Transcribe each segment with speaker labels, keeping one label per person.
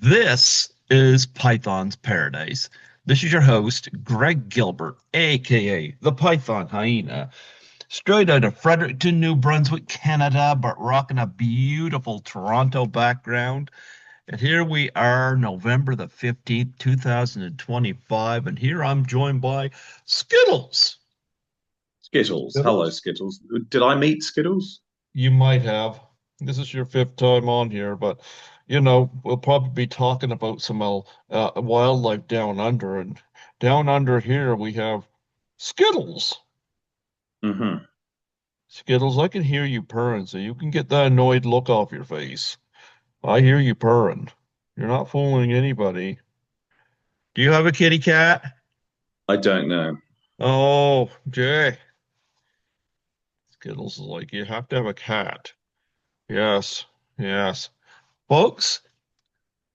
Speaker 1: This is Python's Paradise. This is your host, Greg Gilbert, aka the Python Hyena, straight out of Fredericton, New Brunswick, Canada, but rocking a beautiful Toronto background. And here we are, November the 15th, 2025, and here I'm joined by Skittles.
Speaker 2: Skittles. Hello,
Speaker 1: Skittles?
Speaker 2: Skittles. Did I meet Skittles?
Speaker 1: You might have. This is your fifth time on here, but we'll probably be talking about some wildlife down under. And down under here we have Skittles.
Speaker 2: Hmm.
Speaker 1: Skittles, I can hear you purring, so you can get that annoyed look off your face. I hear you purring. You're not fooling anybody. Do you have a kitty cat?
Speaker 2: I don't know.
Speaker 1: Oh, Jay. Skittles is like, you have to have a cat. Yes, yes. Folks,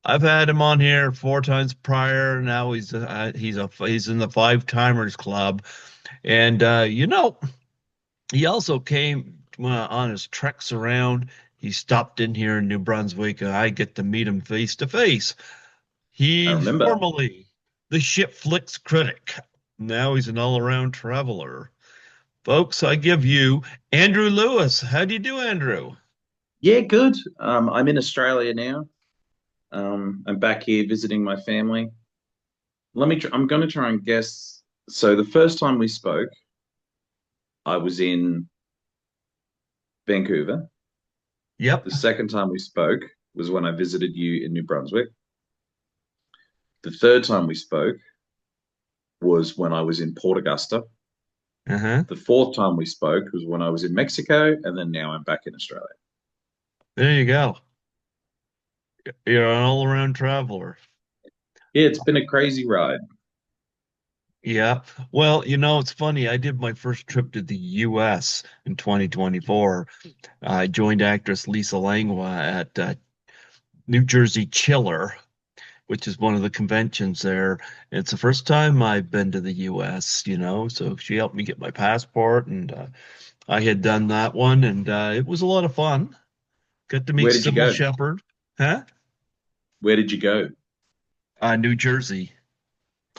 Speaker 1: I've had him on here four times prior. Now he's in the five timers club, and he also came on his treks around. He stopped in here in New Brunswick, and I get to meet him face to face.
Speaker 2: I
Speaker 1: He's
Speaker 2: remember.
Speaker 1: formerly the Shit Flicks Critic. Now he's an all-around traveler. Folks, I give you Andrew Lewis. How do you do, Andrew?
Speaker 2: Yeah, good. I'm in Australia now. I'm back here visiting my family. I'm going to try and guess. So the first time we spoke, I was in Vancouver.
Speaker 1: Yep.
Speaker 2: The second time we spoke was when I visited you in New Brunswick. The third time we spoke was when I was in Port Augusta.
Speaker 1: Uh-huh.
Speaker 2: The fourth time we spoke was when I was in Mexico, and then now I'm back in Australia.
Speaker 1: There you go. You're an all-around traveler.
Speaker 2: Yeah, it's been a crazy ride.
Speaker 1: Yeah. Well, it's funny. I did my first trip to the US in 2024. I joined actress Lisa Langwa at New Jersey Chiller, which is one of the conventions there. It's the first time I've been to the US, so she helped me get my passport, and I had done that one, and it was a lot of fun. Got to meet
Speaker 2: Where did you
Speaker 1: Sybil
Speaker 2: go?
Speaker 1: Shepherd. Huh?
Speaker 2: Where did you go?
Speaker 1: New Jersey.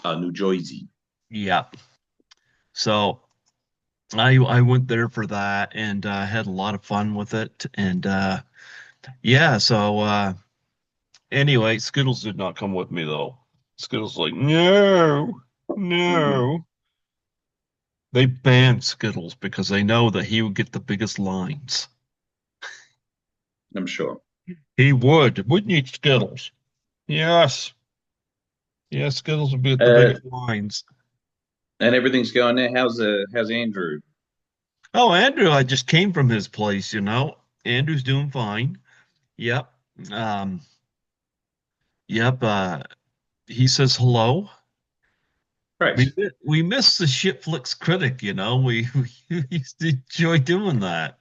Speaker 2: New Jersey.
Speaker 1: Yeah. So I went there for that and had a lot of fun with it. And yeah, so anyway, Skittles did not come with me though. Skittles like, no,
Speaker 2: Hmm.
Speaker 1: no. They banned Skittles because they know that he would get the biggest lines.
Speaker 2: I'm sure.
Speaker 1: He would, wouldn't you, Skittles? Yes. Yes, Skittles would be at the
Speaker 2: Uh,
Speaker 1: biggest lines.
Speaker 2: and everything's going there. How's Andrew?
Speaker 1: Oh, Andrew, I just came from his place. Andrew's doing fine. Yep. Um, yep. He says hello.
Speaker 2: Great.
Speaker 1: We miss the Shit Flicks Critic, we used to enjoy doing that.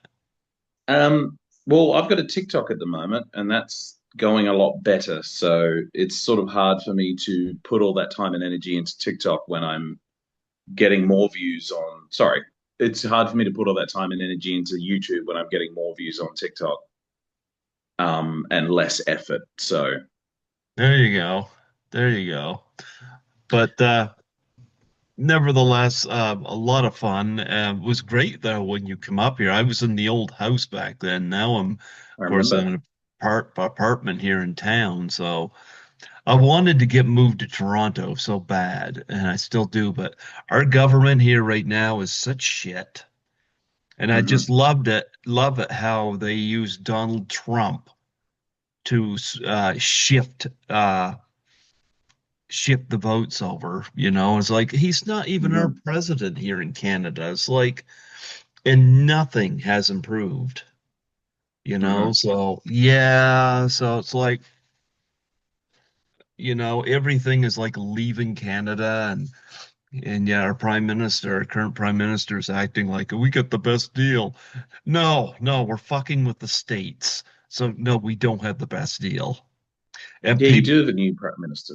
Speaker 2: Well, I've got a TikTok at the moment, and that's going a lot better. So it's sort of hard for me to put all that time and energy into TikTok when I'm getting more views on. Sorry, it's hard for me to put all that time and energy into YouTube when I'm getting more views on TikTok, and less effort. So
Speaker 1: There you go. There you go. But nevertheless, a lot of fun. It was great though when you come up here. I was in the old house back then. Now I'm,
Speaker 2: I
Speaker 1: of course, in
Speaker 2: remember.
Speaker 1: an apartment here in town. So I wanted to get moved to Toronto so bad, and I still do, but our government here right now is such shit. And I just
Speaker 2: Hmm.
Speaker 1: love it how they use Donald Trump to shift the votes over. It's like he's not even our
Speaker 2: Hmm.
Speaker 1: president here in Canada. It's like, and nothing has improved.
Speaker 2: Hmm.
Speaker 1: So yeah, so it's like, everything is like leaving Canada, and yeah, our current prime minister is acting like we get the best deal. No, no, we're fucking with the states. So no, we don't have the best deal. And
Speaker 2: Yeah, you
Speaker 1: people,
Speaker 2: do have a new prime minister.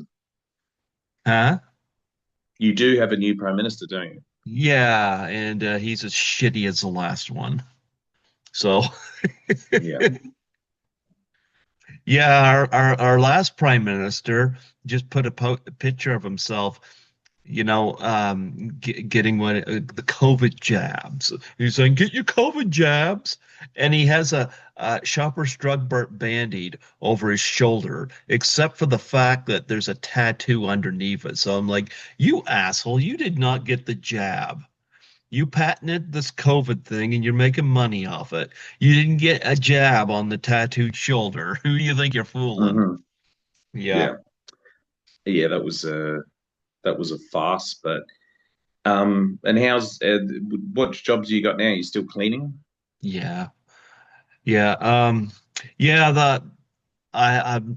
Speaker 1: huh?
Speaker 2: You do have a new prime minister, don't you?
Speaker 1: Yeah, and he's as shitty as the last one. So
Speaker 2: Yeah.
Speaker 1: Yeah, our last prime minister just put a picture of himself, getting the COVID jabs. He's saying, "Get your COVID jabs," and he has a Shoppers Drug Mart Band-Aid over his shoulder, except for the fact that there's a tattoo underneath it. So I'm like, "You asshole! You did not get the jab. You patented this COVID thing, and you're making money off it. You didn't get a jab on the tattooed shoulder. Who do you think you're fooling?"
Speaker 2: Hmm.
Speaker 1: Yeah,
Speaker 2: Yeah, yeah, that was a farce. But and how's what jobs you got now? You still cleaning?
Speaker 1: yeah, yeah. Yeah. I'm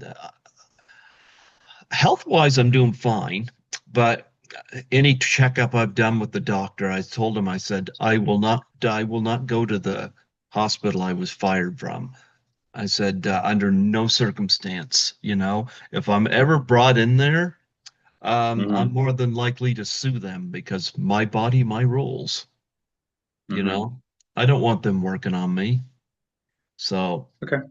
Speaker 1: health-wise, I'm doing fine, but any checkup I've done with the doctor, I told him, I said, I will not go to the hospital I was fired from. I said, under no circumstance, if I'm ever brought in there, I'm
Speaker 2: Hmm.
Speaker 1: more than likely to sue them because my body, my rules, you
Speaker 2: Hmm.
Speaker 1: know. I don't want them working on me. So,
Speaker 2: Okay.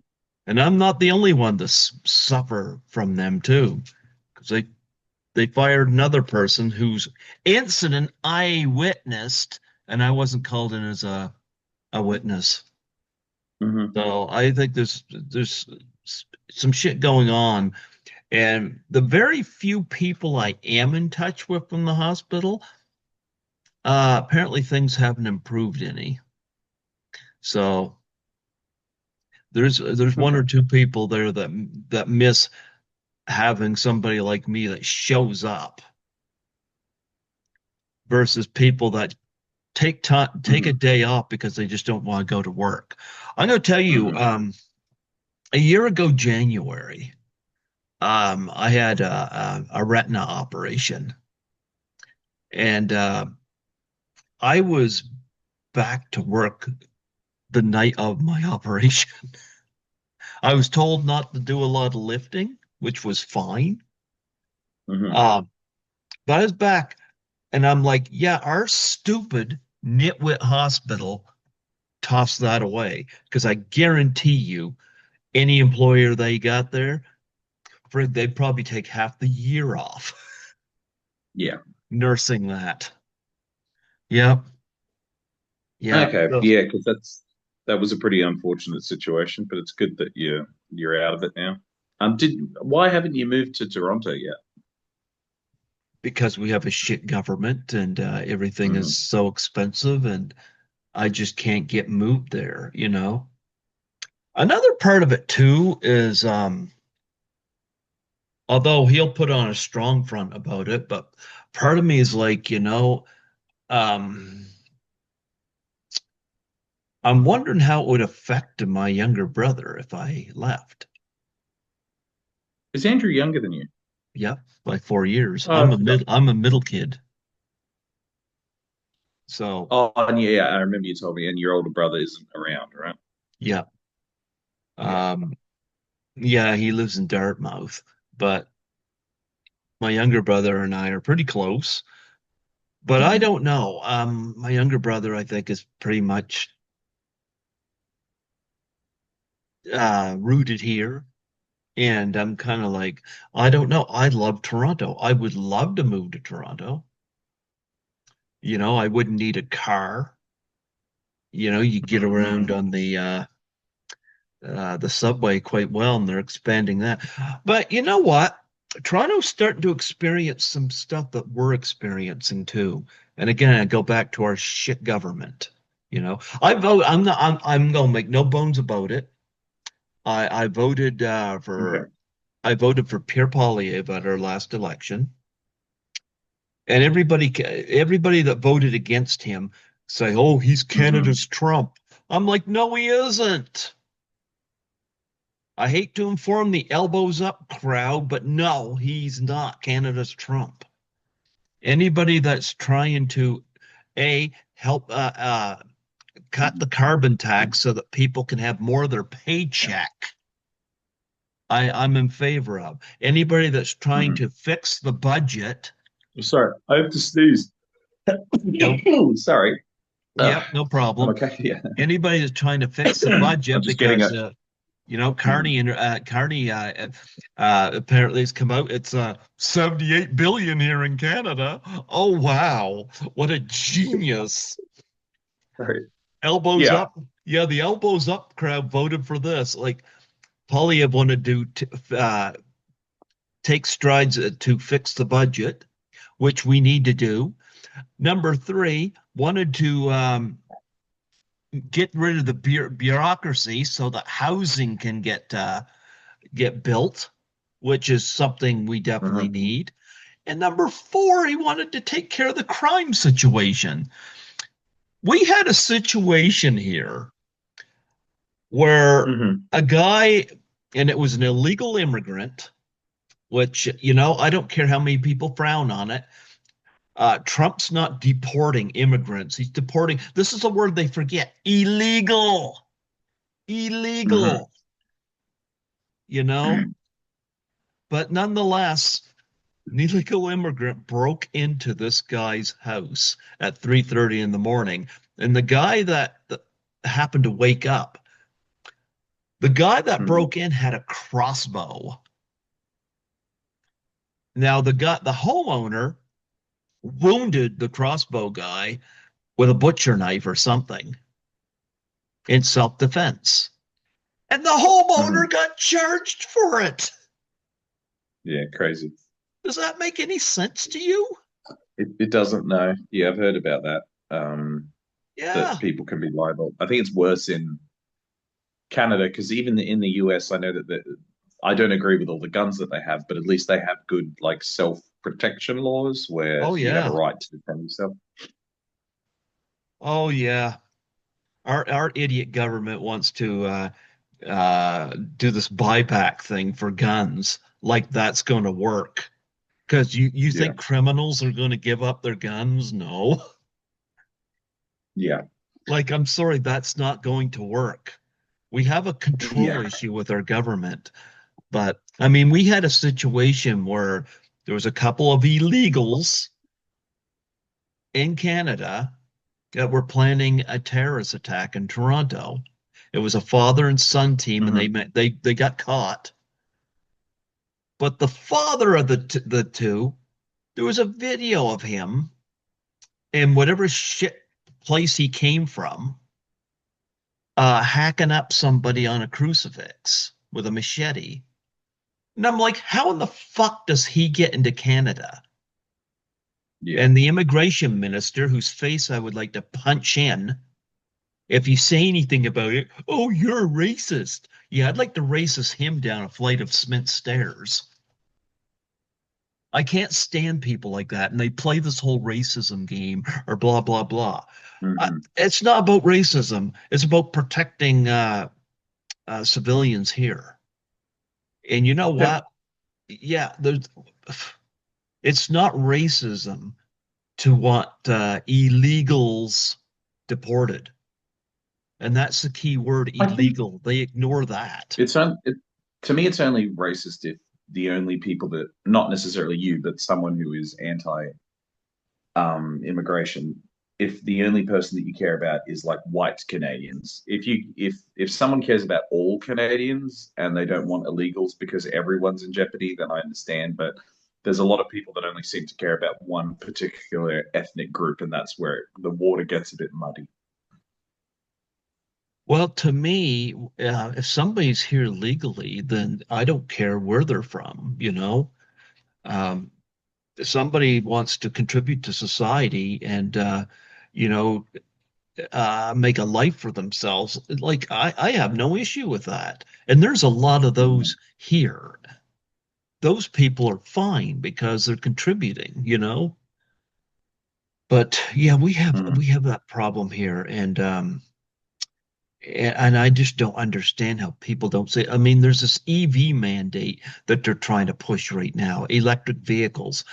Speaker 1: and I'm not the only one to suffer from them too, because they fired another person whose incident I witnessed, and I wasn't called in as a witness.
Speaker 2: Hmm.
Speaker 1: So I think there's some shit going on, and the very few people I am in touch with from the hospital, apparently things haven't improved any. So there's one
Speaker 2: Okay.
Speaker 1: or two people there that miss having somebody like me that shows up versus people that take a
Speaker 2: Hmm.
Speaker 1: day off because they just don't want to go to work. I'm going to tell you,
Speaker 2: Hmm.
Speaker 1: a year ago, January, I had a retina operation, and I was back to work the night of my operation. I was told not to do a lot of lifting, which was fine.
Speaker 2: Hmm.
Speaker 1: Um, but I was back, and I'm like, yeah, our stupid nitwit hospital tossed that away because I guarantee you, any employer they got there, Fred, they'd probably take half the year off
Speaker 2: Yeah.
Speaker 1: nursing that. Yep. Yeah.
Speaker 2: Okay.
Speaker 1: So-
Speaker 2: Yeah, because that was a pretty unfortunate situation, but it's good that you're out of it now. Did why haven't you moved to Toronto yet?
Speaker 1: because we have a shit government and everything is
Speaker 2: Hmm.
Speaker 1: so expensive and I just can't get moved there. Another part of it too is although he'll put on a strong front about it, but part of me is like, um I'm wondering how it would affect my younger brother if I left.
Speaker 2: Is Andrew younger than you?
Speaker 1: Yep, by 4 years.
Speaker 2: Oh, I forgot.
Speaker 1: I'm a middle kid. So
Speaker 2: Oh, and yeah, I remember you told me, and your older brother isn't around, right?
Speaker 1: yeah.
Speaker 2: Yeah.
Speaker 1: Um yeah, he lives in Dartmouth, but my younger brother and I are pretty close. But I
Speaker 2: Hmm.
Speaker 1: don't know. My younger brother, I think, is pretty much rooted here. And I'm kind of like, I don't know. I love Toronto. I would love to move to Toronto. I wouldn't need a car. You get around
Speaker 2: Hmm.
Speaker 1: on the subway quite well, and they're expanding that. But you know what? Toronto's starting to experience some stuff that we're experiencing too. And again, I go back to our shit government. I vote. I'm not. I'm gonna make no bones about it. I voted
Speaker 2: Okay.
Speaker 1: for. I voted for Pierre Poilievre at our last election, and everybody that voted against him say, "Oh, he's
Speaker 2: Hmm.
Speaker 1: Canada's Trump." I'm like, no, he isn't. I hate to inform the elbows up crowd, but no, he's not Canada's Trump. Anybody that's trying to help cut the carbon tax so that people can have more of their
Speaker 2: Yeah.
Speaker 1: paycheck, I'm in favor of. Anybody that's trying
Speaker 2: Hmm.
Speaker 1: to fix the budget,
Speaker 2: Sorry, I have to sneeze.
Speaker 1: you
Speaker 2: Sorry.
Speaker 1: yep, no
Speaker 2: I'm
Speaker 1: problem.
Speaker 2: okay. Yeah.
Speaker 1: Anybody that's trying to fix the budget
Speaker 2: I'm just getting
Speaker 1: because
Speaker 2: a
Speaker 1: Carney
Speaker 2: Mhm.
Speaker 1: and Carney apparently has come out. It's 78 billion here in Canada. Oh wow, what a genius!
Speaker 2: Right.
Speaker 1: Elbows
Speaker 2: Yeah.
Speaker 1: up. Yeah, the elbows up crowd voted for this. Like Polyev wanted to take strides to fix the budget, which we need to do. Number three, wanted to get rid of the bureaucracy so that housing can get built, which is something we definitely
Speaker 2: Hmm.
Speaker 1: need. And number four, he wanted to take care of the crime situation. We had a situation here where
Speaker 2: Hmm.
Speaker 1: a guy, and it was an illegal immigrant, which, I don't care how many people frown on it. Trump's not deporting immigrants. He's deporting, this is a word they forget, illegal,
Speaker 2: Hmm.
Speaker 1: illegal, you know? But nonetheless, an illegal immigrant broke into this guy's house at 3:30 in the morning. And the guy that happened to wake up, the guy that
Speaker 2: Hmm.
Speaker 1: broke in had a crossbow. Now the homeowner wounded the crossbow guy with a butcher knife or something in self-defense. And the homeowner
Speaker 2: Hmm.
Speaker 1: got charged for it.
Speaker 2: Yeah, crazy.
Speaker 1: Does that make any sense to you?
Speaker 2: It doesn't know. Yeah, I've heard about that. That
Speaker 1: Yeah.
Speaker 2: people can be liable. I think it's worse in Canada because even in the US, I know that I don't agree with all the guns that they have, but at least they have good like self-protection laws where
Speaker 1: Oh
Speaker 2: you have a
Speaker 1: yeah.
Speaker 2: right to defend yourself.
Speaker 1: Oh yeah. Our idiot government wants to do this buyback thing for guns, like that's going to work. Because you
Speaker 2: Yeah.
Speaker 1: think criminals are going to give up their guns? No.
Speaker 2: Yeah.
Speaker 1: Like, I'm sorry, that's not going to work. We have a control
Speaker 2: Yeah.
Speaker 1: issue with our government. But I mean, we had a situation where there was a couple of illegals in Canada that were planning a terrorist attack in Toronto. It was a father and son team, and
Speaker 2: Hmm.
Speaker 1: they got caught. But the father of the two, there was a video of him in whatever shit place he came from, hacking up somebody on a crucifix with a machete. And I'm like, how in the fuck does he get into Canada?
Speaker 2: Yeah.
Speaker 1: And the immigration minister, whose face I would like to punch in, if you say anything about it, oh, you're a racist. Yeah, I'd like to racist him down a flight of cement stairs. I can't stand people like that. And they play this whole racism game or blah, blah, blah.
Speaker 2: Hmm.
Speaker 1: It's not about racism. It's about protecting civilians here. And you know
Speaker 2: Yeah.
Speaker 1: what? Yeah, it's not racism to want illegals deported. And that's the key word,
Speaker 2: I think
Speaker 1: illegal. They ignore that.
Speaker 2: to me, it's only racist if the only people that, not necessarily you, but someone who is anti immigration, if the only person that you care about is like white Canadians. If someone cares about all Canadians and they don't want illegals because everyone's in jeopardy, then I understand. But there's a lot of people that only seem to care about one particular ethnic group, and that's where the water gets a bit muddy.
Speaker 1: Well, to me, if somebody's here legally, then I don't care where they're from. Um, if somebody wants to contribute to society and, you know, make a life for themselves, like I have no issue with that. And there's a lot of
Speaker 2: Mhm.
Speaker 1: those here. Those people are fine because they're contributing. But yeah, we have
Speaker 2: Mhm.
Speaker 1: we have that problem here, and I just don't understand how people don't say. I mean, there's this EV mandate that they're trying to push right now, electric vehicles.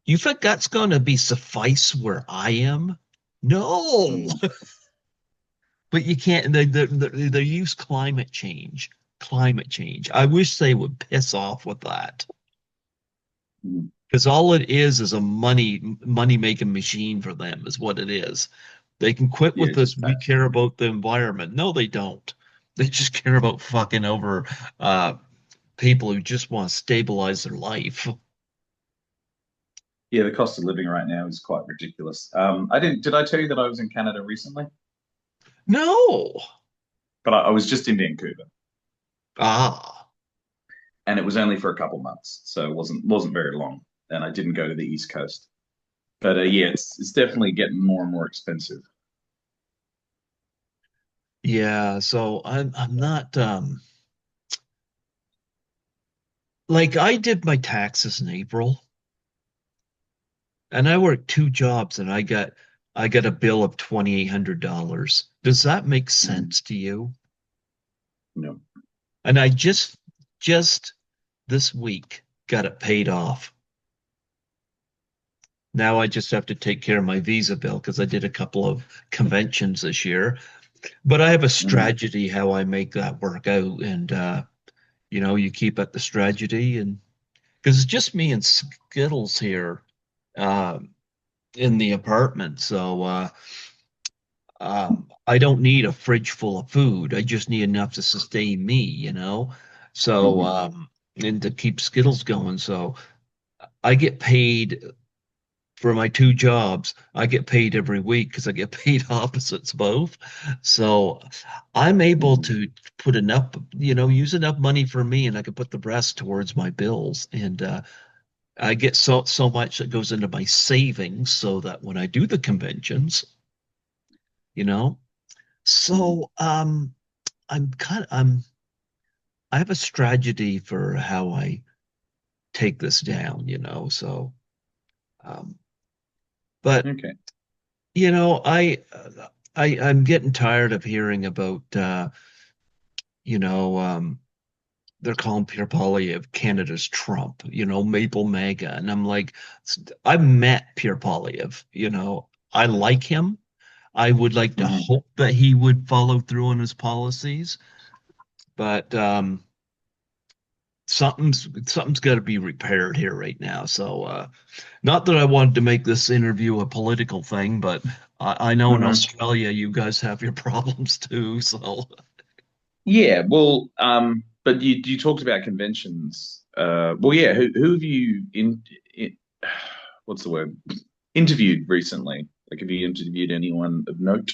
Speaker 1: You think that's going to be suffice where I am? No,
Speaker 2: Mhm.
Speaker 1: but you can't. They use climate change. Climate change. I wish they would piss off with that
Speaker 2: Mhm.
Speaker 1: because all it is a money making machine for them is what it is. They can quit
Speaker 2: Yeah,
Speaker 1: with this.
Speaker 2: just
Speaker 1: We
Speaker 2: tax.
Speaker 1: care about the environment. No, they don't. They just care about fucking over uh people who just want to stabilize their life.
Speaker 2: Yeah, the cost of living right now is quite ridiculous. I didn't, did I tell you that I was in Canada recently?
Speaker 1: No.
Speaker 2: But I was just in Vancouver,
Speaker 1: Ah.
Speaker 2: and it was only for a couple months, so it wasn't very long. And I didn't go to the East Coast. But yeah, it's definitely getting more and more expensive.
Speaker 1: Yeah, so I'm not like I did my taxes in April and I worked two jobs and I got a bill of $2,800. Does that make
Speaker 2: Mhm.
Speaker 1: sense to you?
Speaker 2: No.
Speaker 1: And I just this week got it paid off. Now I just have to take care of my visa bill because I did a couple of conventions this year. But I have a
Speaker 2: Hmm.
Speaker 1: strategy how I make that work out. And you keep at the strategy and because it's just me and Skittles here uh, in the apartment. So I don't need a fridge full of food. I just need enough to sustain me. So
Speaker 2: Hmm.
Speaker 1: and to keep Skittles going. So I get paid for my two jobs. I get paid every week because I get paid opposites both. So I'm able
Speaker 2: Hmm.
Speaker 1: to put enough, use enough money for me and I can put the rest towards my bills. And I get so much that goes into my savings so that when I do the conventions, you know.
Speaker 2: Hmm.
Speaker 1: So I have a strategy for how I take this down. So um but
Speaker 2: Okay.
Speaker 1: I'm getting tired of hearing about you know, they're calling Pierre Poilievre Canada's Trump, Maple MAGA. And I'm like, I've met Pierre Poilievre. I like him. I would like to
Speaker 2: Hmm.
Speaker 1: hope that he would follow through on his policies, but something's got to be repaired here right now. So not that I wanted to make this interview a political thing, but I know in
Speaker 2: Hmm.
Speaker 1: Australia you guys have your problems too. So
Speaker 2: Yeah, well, but you talked about conventions. Well, yeah, who have you in what's the word? Interviewed recently? Like, have you interviewed anyone of note?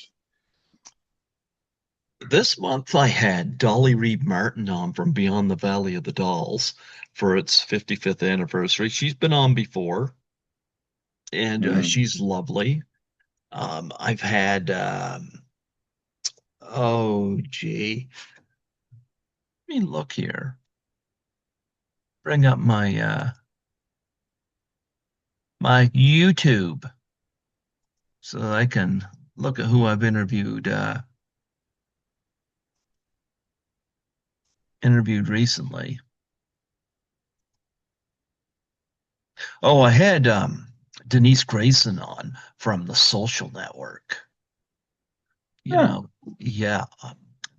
Speaker 1: this month I had Dolly Reed Martin on from Beyond the Valley of the Dolls for its 55th anniversary. She's been on before, and
Speaker 2: Hmm.
Speaker 1: she's lovely. I've had oh gee, let me look here. Bring up my YouTube so I can look at who I've interviewed recently. Oh, I had Denise Grayson on from The Social Network. You
Speaker 2: Huh.
Speaker 1: know, yeah,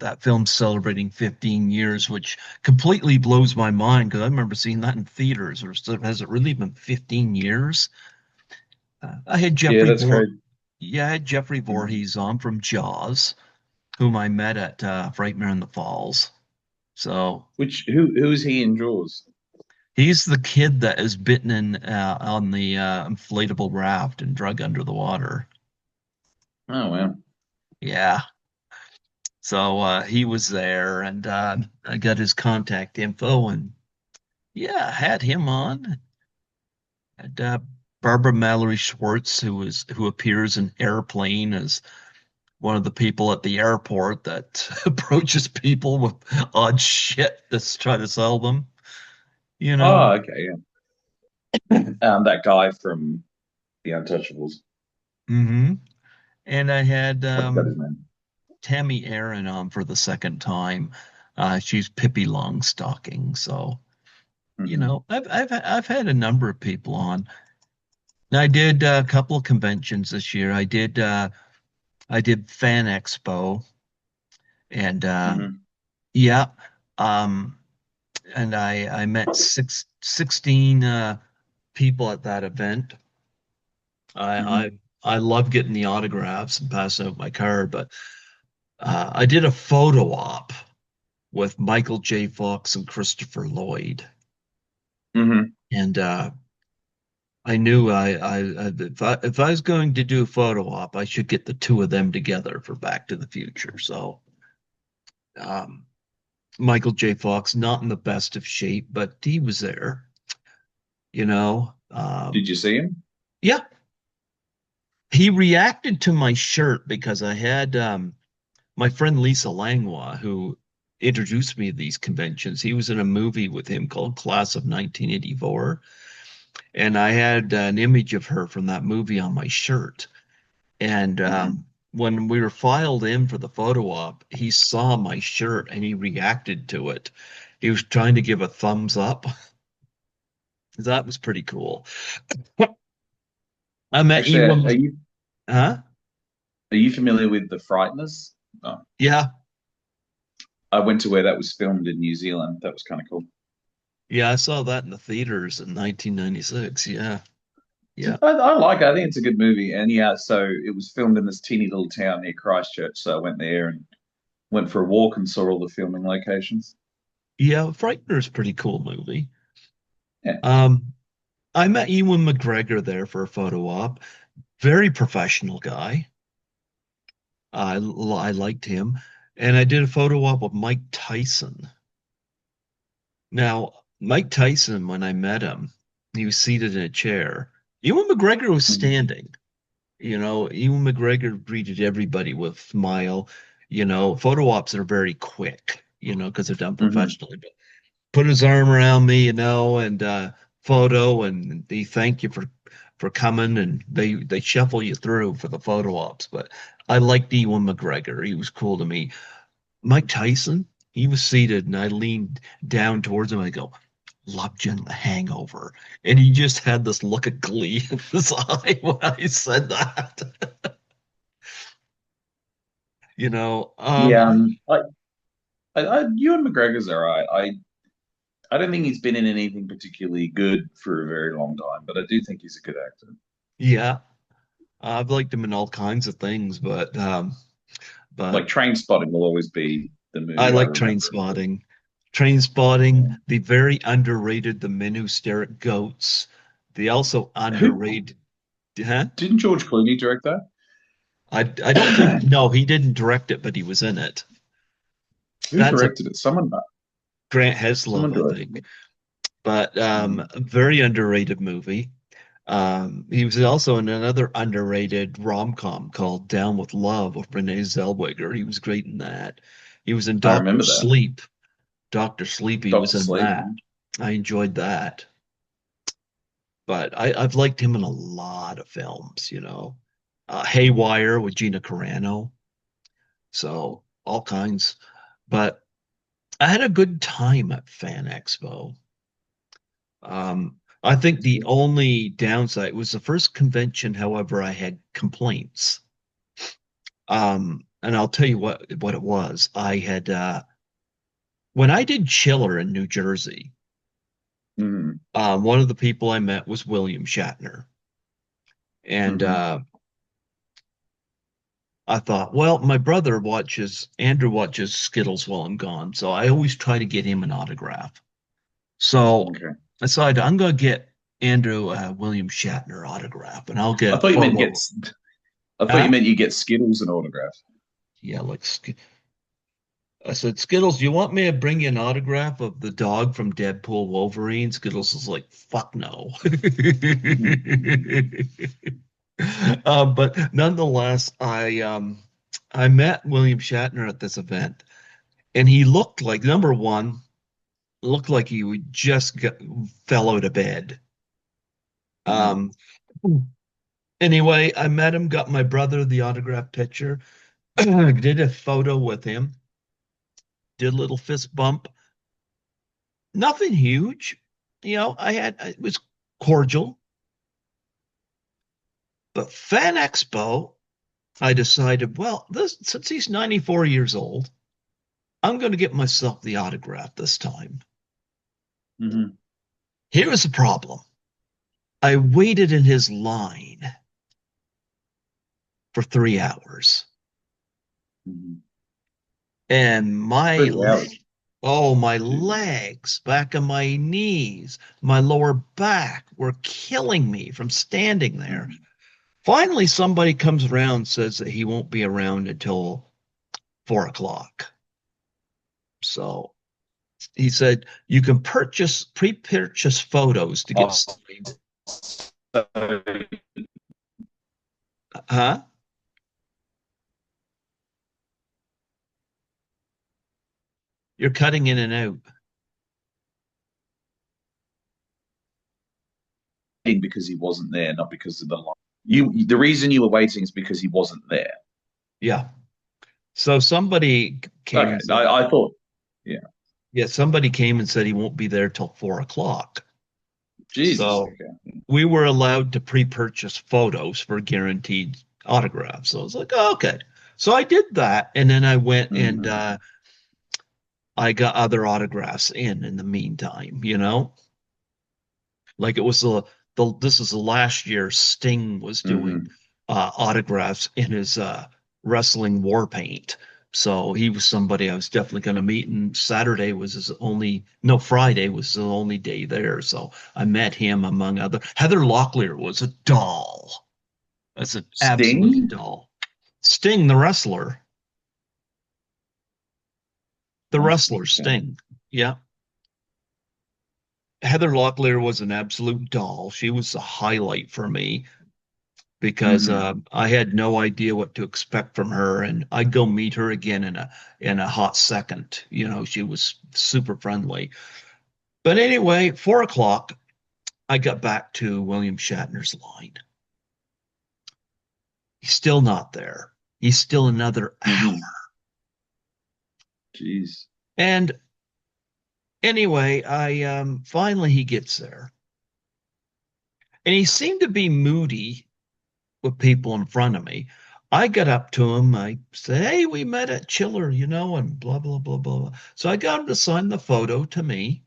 Speaker 1: that film's celebrating 15 years, which completely blows my mind because I remember seeing that in theaters. Or has it really been 15 years? I had
Speaker 2: Yeah,
Speaker 1: Jeffrey
Speaker 2: that's
Speaker 1: Vor,
Speaker 2: great.
Speaker 1: yeah, I had Jeffrey
Speaker 2: Mhm.
Speaker 1: Voorhees on from Jaws, whom I met at Frightmare in the Falls. So
Speaker 2: Which who is he in Jaws?
Speaker 1: he's the kid that is bitten on the inflatable raft and drug under the water.
Speaker 2: Oh wow.
Speaker 1: Yeah. So he was there, and I got his contact info, and yeah, had him on. And Barbara Mallory Schwartz, who appears in Airplane as one of the people at the airport that approaches people with odd shit that's trying to sell them. You know.
Speaker 2: Oh, okay, yeah. That guy from The Untouchables.
Speaker 1: hmm And I had
Speaker 2: I forgot his name.
Speaker 1: Tammy Aaron on for the second time. She's Pippi Longstocking, so
Speaker 2: Hmm.
Speaker 1: I've had a number of people on. I did a couple of conventions this year. I did Fan Expo and
Speaker 2: Hmm.
Speaker 1: yeah, um, and I met 16 people at that event. I
Speaker 2: Hmm.
Speaker 1: I I love getting the autographs and passing out my card, but I did a photo op. with Michael J. Fox and Christopher Lloyd.
Speaker 2: Hmm.
Speaker 1: And I knew if I was going to do a photo op, I should get the two of them together for Back to the Future. So um, Michael J. Fox, not in the best of shape, but he was there, you know.
Speaker 2: Did you see him?
Speaker 1: Yeah, he reacted to my shirt because I had my friend Lisa Langlois, who introduced me to these conventions. He was in a movie with him called Class of 1984, and I had an image of her from that movie on my shirt. And
Speaker 2: Hmm.
Speaker 1: when we were filed in for the photo op, he saw my shirt and he reacted to it. He was trying to give a thumbs up. That was pretty cool. I met
Speaker 2: Actually,
Speaker 1: Ewan, huh?
Speaker 2: are you familiar with The Frighteners? Oh,
Speaker 1: Yeah,
Speaker 2: I went to where that was filmed in New Zealand. That was kind of cool.
Speaker 1: yeah, I saw that in the theaters in 1996. Yeah, yeah,
Speaker 2: I like it. I think it's a good movie. And yeah, so it was filmed in this teeny little town near Christchurch. So I went there and went for a walk and saw all the filming locations.
Speaker 1: yeah. Frightener's a pretty cool movie.
Speaker 2: Yeah.
Speaker 1: Um, I met Ewan McGregor there for a photo op. Very professional guy. I liked him, and I did a photo op with Mike Tyson. Now, Mike Tyson, when I met him, he was seated in a chair. Ewan McGregor was
Speaker 2: Mhm.
Speaker 1: standing. Ewan McGregor greeted everybody with a smile. Photo ops are very quick, because they're done
Speaker 2: Mhm.
Speaker 1: professionally. But put his arm around me, and photo, and they thank you for coming, and they shuffle you through for the photo ops. But I liked Ewan McGregor. He was cool to me. Mike Tyson, he was seated, and I leaned down towards him. I go, loved you in The Hangover. And he just had this look of glee in his eye when I said that. You know,
Speaker 2: Yeah,
Speaker 1: um,
Speaker 2: Ewan McGregor's all right. I don't think he's been in anything particularly good for a very long time, but I do think he's a good actor.
Speaker 1: yeah, I've liked him in all kinds of things, but
Speaker 2: Like Train Spotting will always be the
Speaker 1: I
Speaker 2: movie I
Speaker 1: like Train
Speaker 2: remember him for.
Speaker 1: Spotting. Train Spotting,
Speaker 2: Yeah.
Speaker 1: the very underrated The Men Who Stare at Goats. The also
Speaker 2: Who
Speaker 1: underrated, huh?
Speaker 2: didn't George Clooney direct that?
Speaker 1: I don't think, no, he didn't direct it, but he was in it.
Speaker 2: Who
Speaker 1: That's a
Speaker 2: directed it?
Speaker 1: Grant
Speaker 2: Someone
Speaker 1: Heslov, I
Speaker 2: directed
Speaker 1: think.
Speaker 2: it.
Speaker 1: But
Speaker 2: Mm.
Speaker 1: a very underrated movie. He was also in another underrated rom-com called Down with Love with Renee Zellweger. He was great in that. He was in
Speaker 2: I
Speaker 1: Doctor
Speaker 2: remember that.
Speaker 1: Sleep. Doctor Sleep, he was
Speaker 2: Doctor
Speaker 1: in
Speaker 2: Sleep.
Speaker 1: that. I enjoyed that. But I've liked him in a lot of films, Haywire with Gina Carano. So all kinds. But I had a good time at Fan Expo. I think
Speaker 2: That's
Speaker 1: the
Speaker 2: good.
Speaker 1: only downside was the first convention, however, I had complaints. And I'll tell you what it was. I had when I did Chiller in New Jersey,
Speaker 2: Mm.
Speaker 1: one of the people I met was William Shatner. And
Speaker 2: Hmm.
Speaker 1: I thought, well, my brother Andrew watches Skittles while I'm gone, so I always try to get him an autograph. So
Speaker 2: Okay.
Speaker 1: I decided I'm gonna get Andrew William Shatner autograph, and I'll
Speaker 2: I
Speaker 1: get
Speaker 2: thought you meant
Speaker 1: formal.
Speaker 2: I thought you
Speaker 1: Huh?
Speaker 2: meant you get Skittles and autograph.
Speaker 1: Yeah, like I said, Skittles, do you want me to bring you an autograph of the dog from Deadpool Wolverine? Skittles is like, fuck no. But nonetheless, I met William Shatner at this event, and he looked like number one, looked like he would just fell out of bed.
Speaker 2: Hmm.
Speaker 1: Um, anyway, I met him, got my brother the autograph picture, did a photo with him, did a little fist bump. Nothing huge. It was cordial, but Fan Expo, I decided, well, since he's 94 years old, I'm going to get myself the autograph this time.
Speaker 2: Hmm.
Speaker 1: Here is the problem. I waited in his line for 3 hours,
Speaker 2: Hmm.
Speaker 1: and
Speaker 2: 3 hours.
Speaker 1: Oh, my
Speaker 2: Jeez.
Speaker 1: legs, back of my knees, my lower back were killing me from standing there.
Speaker 2: Mhm.
Speaker 1: Finally, somebody comes around and says that he won't be around until 4 o'clock. So he said, you can pre-purchase photos to get
Speaker 2: Oh,
Speaker 1: signed.
Speaker 2: so
Speaker 1: Huh? You're cutting in and out.
Speaker 2: because he wasn't there, not because of the line. The reason you were waiting is because he wasn't there.
Speaker 1: Yeah. So somebody came
Speaker 2: Okay,
Speaker 1: and said,
Speaker 2: I thought, yeah,
Speaker 1: yeah, somebody came and said he won't be there till 4 o'clock.
Speaker 2: Jesus,
Speaker 1: So
Speaker 2: okay.
Speaker 1: we were allowed to pre-purchase photos for guaranteed autographs. So I was like, oh, okay. So I did that, and then I went and
Speaker 2: Hmm.
Speaker 1: I got other autographs in the meantime, Like it was the this is the last year Sting was doing
Speaker 2: Hmm.
Speaker 1: autographs in his wrestling war paint. So he was somebody I was definitely going to meet. And Saturday was his only, no, Friday was the only day there. So I met him among other. Heather Locklear was a doll. That's an absolute
Speaker 2: Sting?
Speaker 1: doll. Sting, the wrestler
Speaker 2: Okay.
Speaker 1: Sting. Yeah. Heather Locklear was an absolute doll. She was the highlight for me because
Speaker 2: Hmm.
Speaker 1: I had no idea what to expect from her, and I'd go meet her again in a hot second. She was super friendly. But anyway, 4 o'clock, I got back to William Shatner's line. He's still not there. He's still another hour.
Speaker 2: Hmm. Jeez.
Speaker 1: And anyway, I finally he gets there, and he seemed to be moody with people in front of me. I got up to him. I said, "Hey, we met at Chiller, and blah, blah, blah, blah." So I got him to sign the photo to me.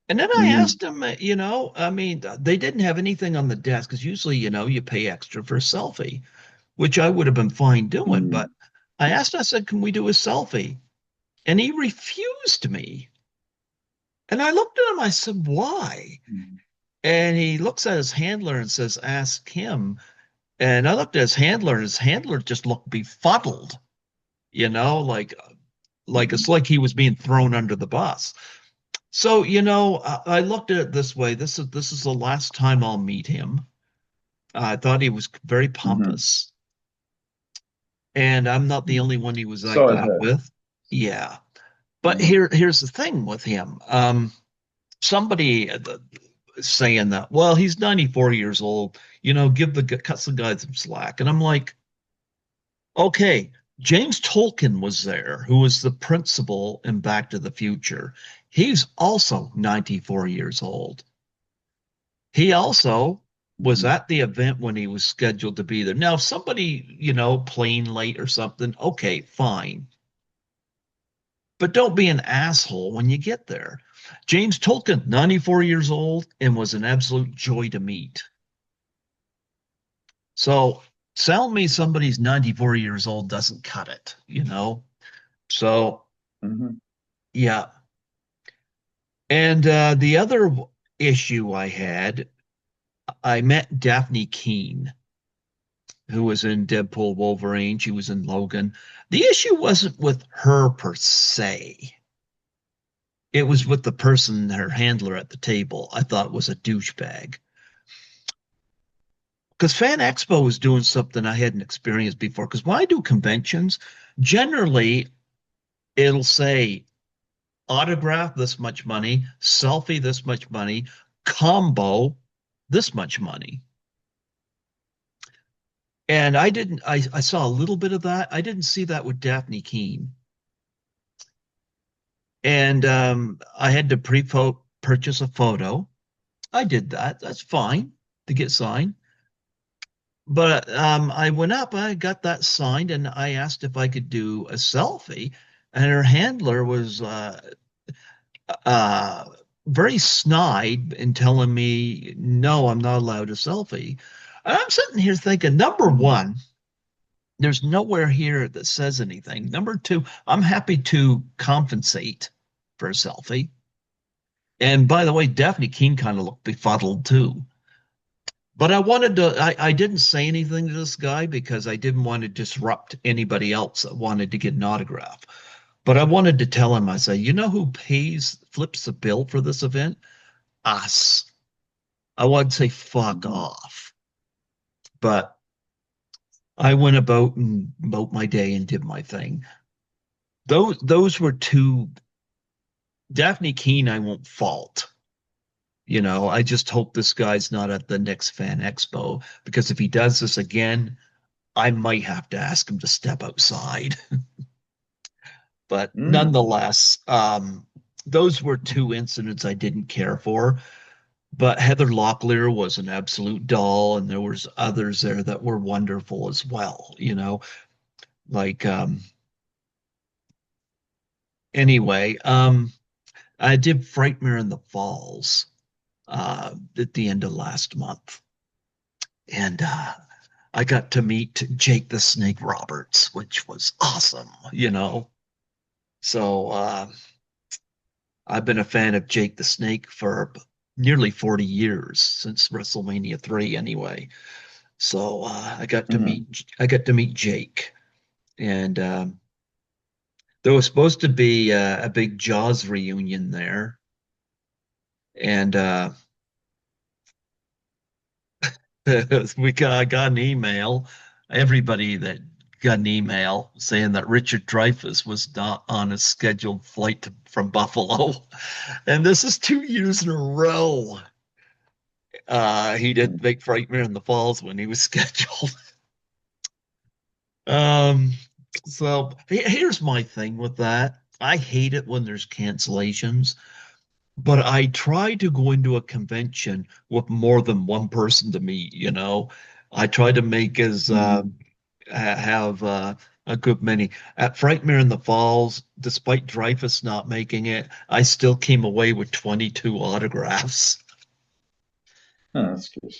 Speaker 1: And then I
Speaker 2: Hmm.
Speaker 1: asked him, I mean, they didn't have anything on the desk because usually, you pay extra for a selfie, which I would have been fine doing. But
Speaker 2: Hmm.
Speaker 1: I said, can we do a selfie? And he refused me. And I looked at him, I said, why? And he looks at his handler and says, ask him. And I looked at his handler, and his handler just looked befuddled, like it's
Speaker 2: Hmm.
Speaker 1: like he was being thrown under the bus. So, I looked at it this way. This is the last time I'll meet him. I thought he was very
Speaker 2: Hmm.
Speaker 1: pompous, and I'm not the only one he was like
Speaker 2: So I've
Speaker 1: that
Speaker 2: heard.
Speaker 1: with. Yeah. But
Speaker 2: Hmm.
Speaker 1: here's the thing with him. Somebody saying that, well, he's 94 years old, cut some guy some slack. And I'm like, okay, James Tolkien was there, who was the principal in Back to the Future. He's also 94 years old. He also was
Speaker 2: Hmm.
Speaker 1: at the event when he was scheduled to be there. Now, if somebody, plane late or something, okay, fine. But don't be an asshole when you get there. James Tolkien, 94 years old, and was an absolute joy to meet. So sell me somebody's 94 years old doesn't cut it. So
Speaker 2: Hmm.
Speaker 1: yeah. And the other issue I had, I met Daphne Keene, who was in Deadpool Wolverine. She was in Logan. The issue wasn't with her per se. It was with the person, her handler at the table, I thought was a douchebag. Because Fan Expo was doing something I hadn't experienced before. Because when I do conventions, generally it'll say autograph this much money, selfie this much money, combo this much money. And I saw a little bit of that. I didn't see that with Daphne Keene. And I had to purchase a photo. I did that. That's fine to get signed. But I went up, I got that signed, and I asked if I could do a selfie. And her handler was uh, very snide in telling me, no, I'm not allowed a selfie. And I'm sitting here thinking, number
Speaker 2: Hmm.
Speaker 1: one, there's nowhere here that says anything. Number two, I'm happy to compensate for a selfie. And by the way, Daphne Keene kind of looked befuddled too. But I didn't say anything to this guy because I didn't want to disrupt anybody else that wanted to get an autograph. But I wanted to tell him, I say, you know who flips the bill for this event? Us. I wanted to say, fuck
Speaker 2: Mhm.
Speaker 1: off. But I went about my day and did my thing. Those were two. Daphne Keene, I won't fault. I just hope this guy's not at the next fan expo because if he does this again, I might have to ask him to step outside. But
Speaker 2: Mm.
Speaker 1: nonetheless, those were two incidents I didn't care for. But Heather Locklear was an absolute doll, and there was others there that were wonderful as well. Like anyway, I did Frightmare in the Falls at the end of last month, and I got to meet Jake the Snake Roberts, which was awesome. So I've been a fan of Jake the Snake for nearly 40 years, since WrestleMania 3 anyway. So
Speaker 2: Mhm.
Speaker 1: I got to meet Jake, and there was supposed to be a big Jaws reunion there, and I got an email. Everybody that got an email saying that Richard Dreyfuss was not on a scheduled flight from Buffalo, and this is 2 years in a row. He didn't
Speaker 2: Mhm.
Speaker 1: make Frightmare in the Falls when he was scheduled. Um, so here's my thing with that. I hate it when there's cancellations, but I try to go into a convention with more than one person to meet. I try to make as
Speaker 2: Mhm.
Speaker 1: have a good many. At Frightmare in the Falls, despite Dreyfus not making it, I still came away with 22 autographs.
Speaker 2: Oh, that's good.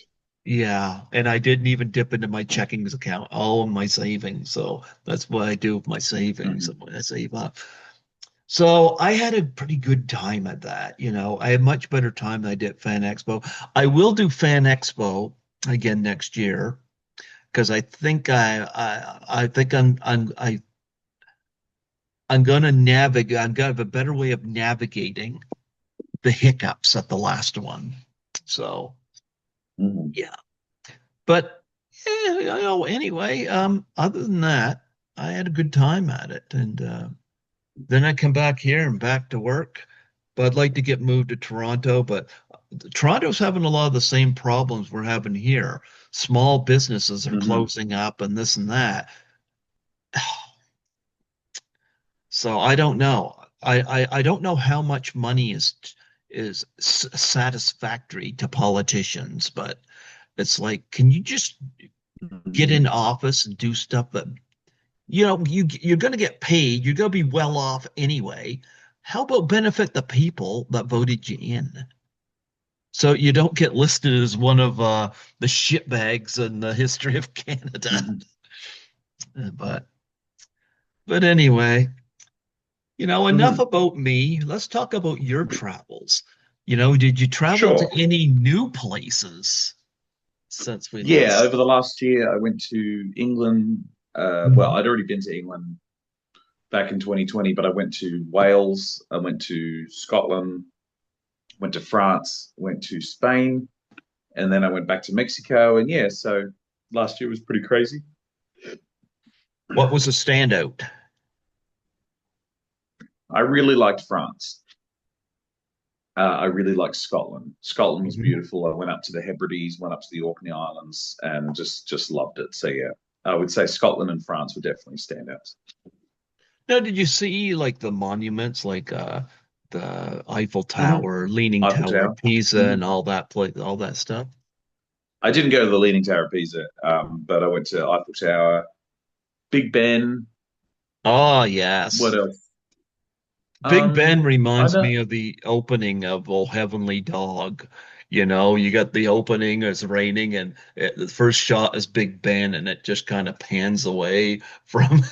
Speaker 1: Yeah, and I didn't even dip into my checkings account, all in my savings. So that's what I do with my savings
Speaker 2: Mhm.
Speaker 1: when I save up. So I had a pretty good time at that. I had much better time than I did at Fan Expo. I will do Fan Expo again next year because I think I'm gonna navigate. I'm gonna have a better way of navigating the hiccups at the last one. So
Speaker 2: Mhm.
Speaker 1: yeah. But anyway, other than that, I had a good time at it, and then I come back here and back to work. But I'd like to get moved to Toronto, but Toronto's having a lot of the same problems we're having here. Small businesses are
Speaker 2: Mhm.
Speaker 1: closing up and this and that. So I don't know. I don't know how much money is satisfactory to politicians, but it's like, can you just get in
Speaker 2: Mhm.
Speaker 1: office and do stuff that you're going to get paid. You're going to be well off anyway. How about benefit the people that voted you in? So you don't get listed as one of the shitbags in the history of Canada.
Speaker 2: Mhm.
Speaker 1: But but anyway, enough
Speaker 2: Mhm.
Speaker 1: about me. Let's talk about your travels. Did you travel to
Speaker 2: Sure.
Speaker 1: any new places since we
Speaker 2: Yeah,
Speaker 1: last?
Speaker 2: over the last year, I went to England. Well,
Speaker 1: Mhm.
Speaker 2: I'd already been to England back in 2020, but I went to Wales, I went to Scotland, went to France, went to Spain, and then I went back to Mexico. And yeah, so last year was pretty crazy.
Speaker 1: What was a standout?
Speaker 2: I really liked France. I really liked Scotland. Scotland was
Speaker 1: Mhm.
Speaker 2: beautiful. I went up to the Hebrides, went up to the Orkney Islands, and just loved it. So yeah, I would say Scotland and France would definitely stand out.
Speaker 1: Now, did you see like the monuments, like the Eiffel
Speaker 2: Mm-hmm.
Speaker 1: Tower, Leaning
Speaker 2: Eiffel
Speaker 1: Tower of
Speaker 2: Tower.
Speaker 1: Pisa,
Speaker 2: Mm-hmm.
Speaker 1: and all that stuff?
Speaker 2: I didn't go to the Leaning Tower of Pisa, but I went to Eiffel Tower, Big Ben.
Speaker 1: Oh,
Speaker 2: What
Speaker 1: yes.
Speaker 2: else?
Speaker 1: Big Ben
Speaker 2: I
Speaker 1: reminds
Speaker 2: know.
Speaker 1: me of the opening of Oh Heavenly Dog. You know, you got the opening, it's raining, and the first shot is Big Ben, and it just kind of pans away from,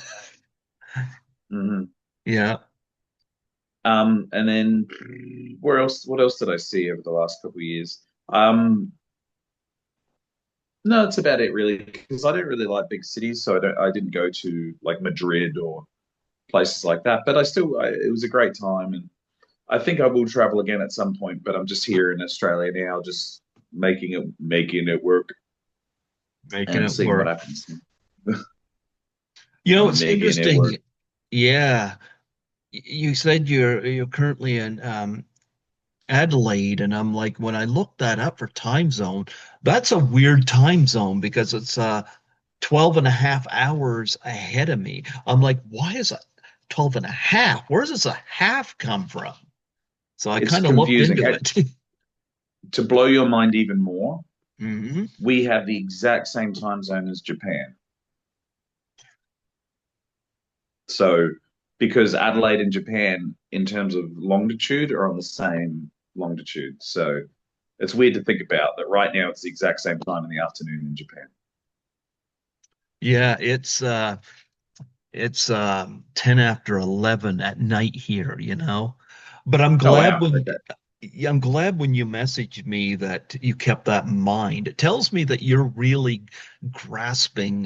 Speaker 2: Mhm.
Speaker 1: yeah.
Speaker 2: And then where else? What else did I see over the last couple of years? Um, no, it's about it really, because I don't really like big cities, so I didn't go to like Madrid or places like that. But it was a great time, and I think I will travel again at some point. But I'm just here in Australia now, just making it work
Speaker 1: Making
Speaker 2: and
Speaker 1: it
Speaker 2: seeing what
Speaker 1: work.
Speaker 2: happens.
Speaker 1: You know, it's
Speaker 2: Making it work.
Speaker 1: interesting. Yeah. You said you're currently in Adelaide, and I'm like, when I looked that up for time zone, that's a weird time zone because it's 12 and a half hours ahead of me. I'm like, why is it 12 and a half? Where does a half come from? So I
Speaker 2: It's
Speaker 1: kind of looked
Speaker 2: confusing.
Speaker 1: into it.
Speaker 2: To blow your mind even more,
Speaker 1: Hmm.
Speaker 2: we have the exact same time zone as Japan. So, because Adelaide and Japan, in terms of longitude, are on the same longitude. So, it's weird to think about that right now it's the exact same time in the afternoon in Japan.
Speaker 1: Yeah, it's 10 after 11 at night here, you know. But
Speaker 2: Oh, wow. Okay.
Speaker 1: I'm glad when you messaged me that you kept that in mind. It tells me that you're really grasping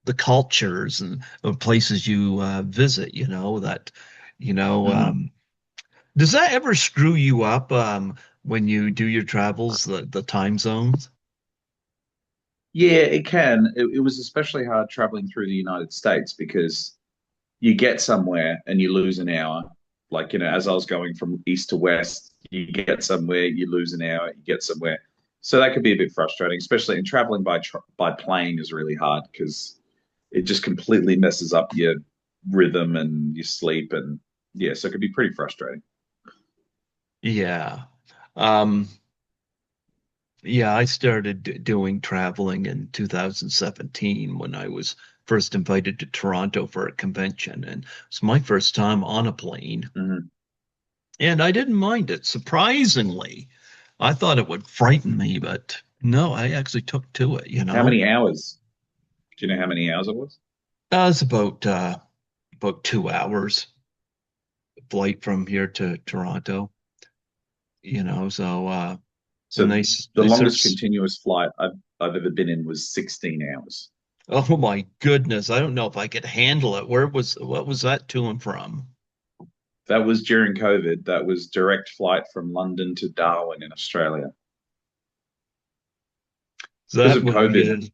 Speaker 1: the cultures and places you visit, you know, that, you know,
Speaker 2: Hmm.
Speaker 1: does that ever screw you up when you do your travels, the time zones?
Speaker 2: Yeah, it can. It was especially hard traveling through the United States because you get somewhere and you lose an hour. Like, as I was going from east to west, you get somewhere, you lose an hour, you get somewhere. So that could be a bit frustrating, especially in traveling by plane is really hard because it just completely messes up your rhythm and your sleep and yeah, so it could be pretty frustrating.
Speaker 1: Yeah. Um, Yeah, I started doing traveling in 2017 when I was first invited to Toronto for a convention, and it's my first time on a plane.
Speaker 2: Hmm.
Speaker 1: And I didn't mind it, surprisingly. I thought it would frighten me, but no, I actually took to it, you
Speaker 2: How
Speaker 1: know?
Speaker 2: many hours? Do you know how many hours it was?
Speaker 1: It's about 2 hours flight from here to Toronto, you know, so and
Speaker 2: So the
Speaker 1: they
Speaker 2: longest
Speaker 1: searched.
Speaker 2: continuous flight I've ever been in was 16 hours.
Speaker 1: Oh my goodness, I don't know if I could handle it. What was that to and from?
Speaker 2: That was during COVID. That was direct flight from London to Darwin in Australia.
Speaker 1: So
Speaker 2: Because
Speaker 1: that
Speaker 2: of
Speaker 1: would be
Speaker 2: COVID,
Speaker 1: it.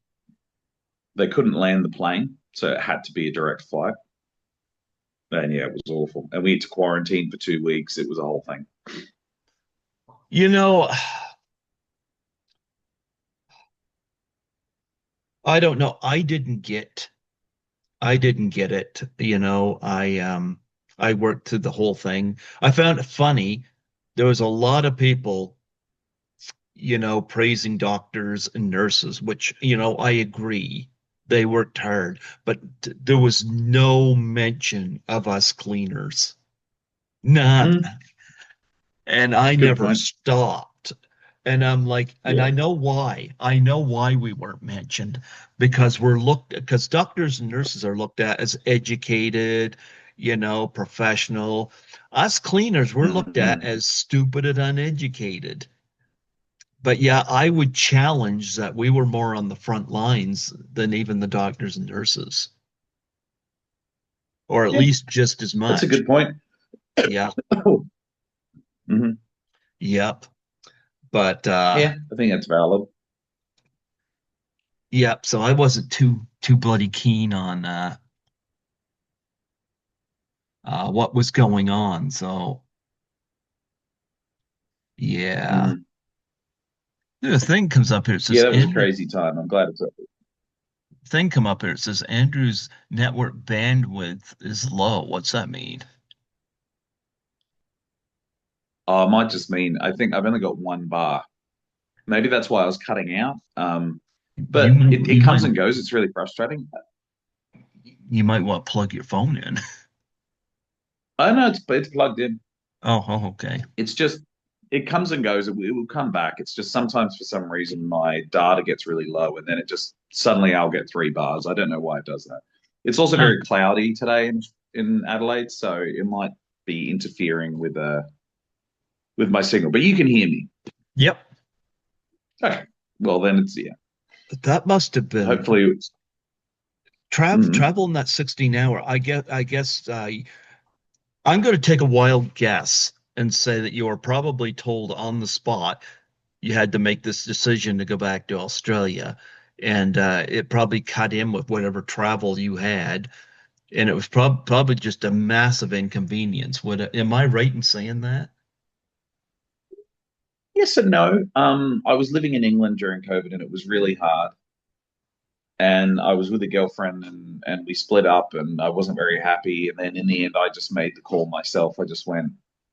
Speaker 2: they couldn't land the plane, so it had to be a direct flight. And yeah, it was awful. And we had to quarantine for 2 weeks. It was a whole thing.
Speaker 1: You know, I don't know. I didn't get it. You know, I worked through the whole thing. I found it funny. There was a lot of people, you know, praising doctors and nurses, which, you know, I agree. They worked hard, but there was no mention of us cleaners. None.
Speaker 2: Mm,
Speaker 1: And I
Speaker 2: good
Speaker 1: never
Speaker 2: point.
Speaker 1: stopped. And I'm like, and
Speaker 2: Yeah.
Speaker 1: I know why. I know why we weren't mentioned because doctors and nurses are looked at as educated, you know, professional. Us cleaners, we're looked at
Speaker 2: Hmm.
Speaker 1: as stupid and uneducated. But yeah, I would challenge that we were more on the front lines than even the doctors and nurses, or at
Speaker 2: Yeah,
Speaker 1: least just as
Speaker 2: that's a
Speaker 1: much.
Speaker 2: good point.
Speaker 1: Yeah,
Speaker 2: Hmm.
Speaker 1: yep. But
Speaker 2: Yeah, I think that's valid.
Speaker 1: yep, so I wasn't too bloody keen on what was going on. So yeah,
Speaker 2: Hmm.
Speaker 1: the thing comes up here. It
Speaker 2: Yeah,
Speaker 1: says
Speaker 2: that was a
Speaker 1: Andrew.
Speaker 2: crazy time. I'm glad it's over.
Speaker 1: Thing come up here. It says Andrew's network bandwidth is low. What's that mean?
Speaker 2: Oh, it might just mean I think I've only got one bar. Maybe that's why I was cutting out.
Speaker 1: You
Speaker 2: But
Speaker 1: might
Speaker 2: it comes and goes. It's really frustrating.
Speaker 1: you might want to plug your phone in.
Speaker 2: I know it's plugged in.
Speaker 1: Okay.
Speaker 2: It's just it comes and goes. It will come back. It's just sometimes for some reason my data gets really low, and then it just suddenly I'll get 3 bars. I don't know why it does that. It's also
Speaker 1: Huh.
Speaker 2: very cloudy today in Adelaide, so it might be interfering with my signal. But you can hear me.
Speaker 1: Yep.
Speaker 2: Okay. Well, then it's yeah.
Speaker 1: That must have been
Speaker 2: Hopefully, mm,
Speaker 1: travel in that 16 hour. I guess I'm going to take a wild guess and say that you were probably told on the spot you had to make this decision to go back to Australia. And it probably cut in with whatever travel you had. And it was probably just a massive inconvenience. Am I right in saying that?
Speaker 2: yes and no. I was living in England during COVID, and it was really hard. And I was with a girlfriend, and we split up, and I wasn't very happy. And then in the end, I just made the call myself. I just went,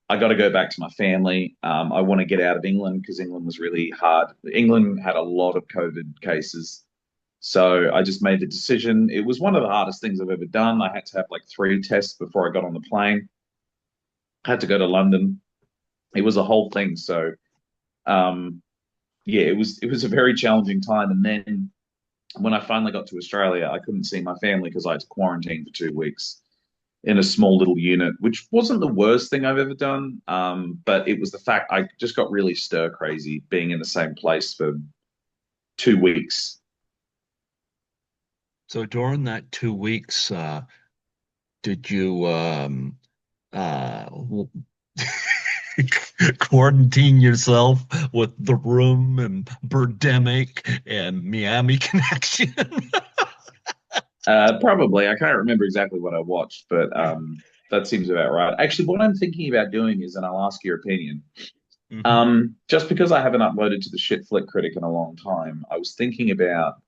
Speaker 2: I got to go back to my family. I want to get out of England because England was really hard. England had a lot of COVID cases. So I just made the decision. It was one of the hardest things I've ever done. I had to have like 3 tests before I got on the plane. I had to go to London. It was a whole thing. So um, yeah, it was a very challenging time. And then when I finally got to Australia, I couldn't see my family because I had to quarantine for 2 weeks in a small little unit, which wasn't the worst thing I've ever done. But it was the fact I just got really stir crazy being in the same place for 2 weeks.
Speaker 1: So during that 2 weeks, did you uh, quarantine yourself with The Room and Birdemic and Miami Connection?
Speaker 2: Probably, I can't remember exactly what I watched, but that seems about right. Actually, what I'm thinking about doing is, and I'll ask your opinion.
Speaker 1: Hmm.
Speaker 2: Just because I haven't uploaded to the Shit Flick Critic in a long time, I was thinking about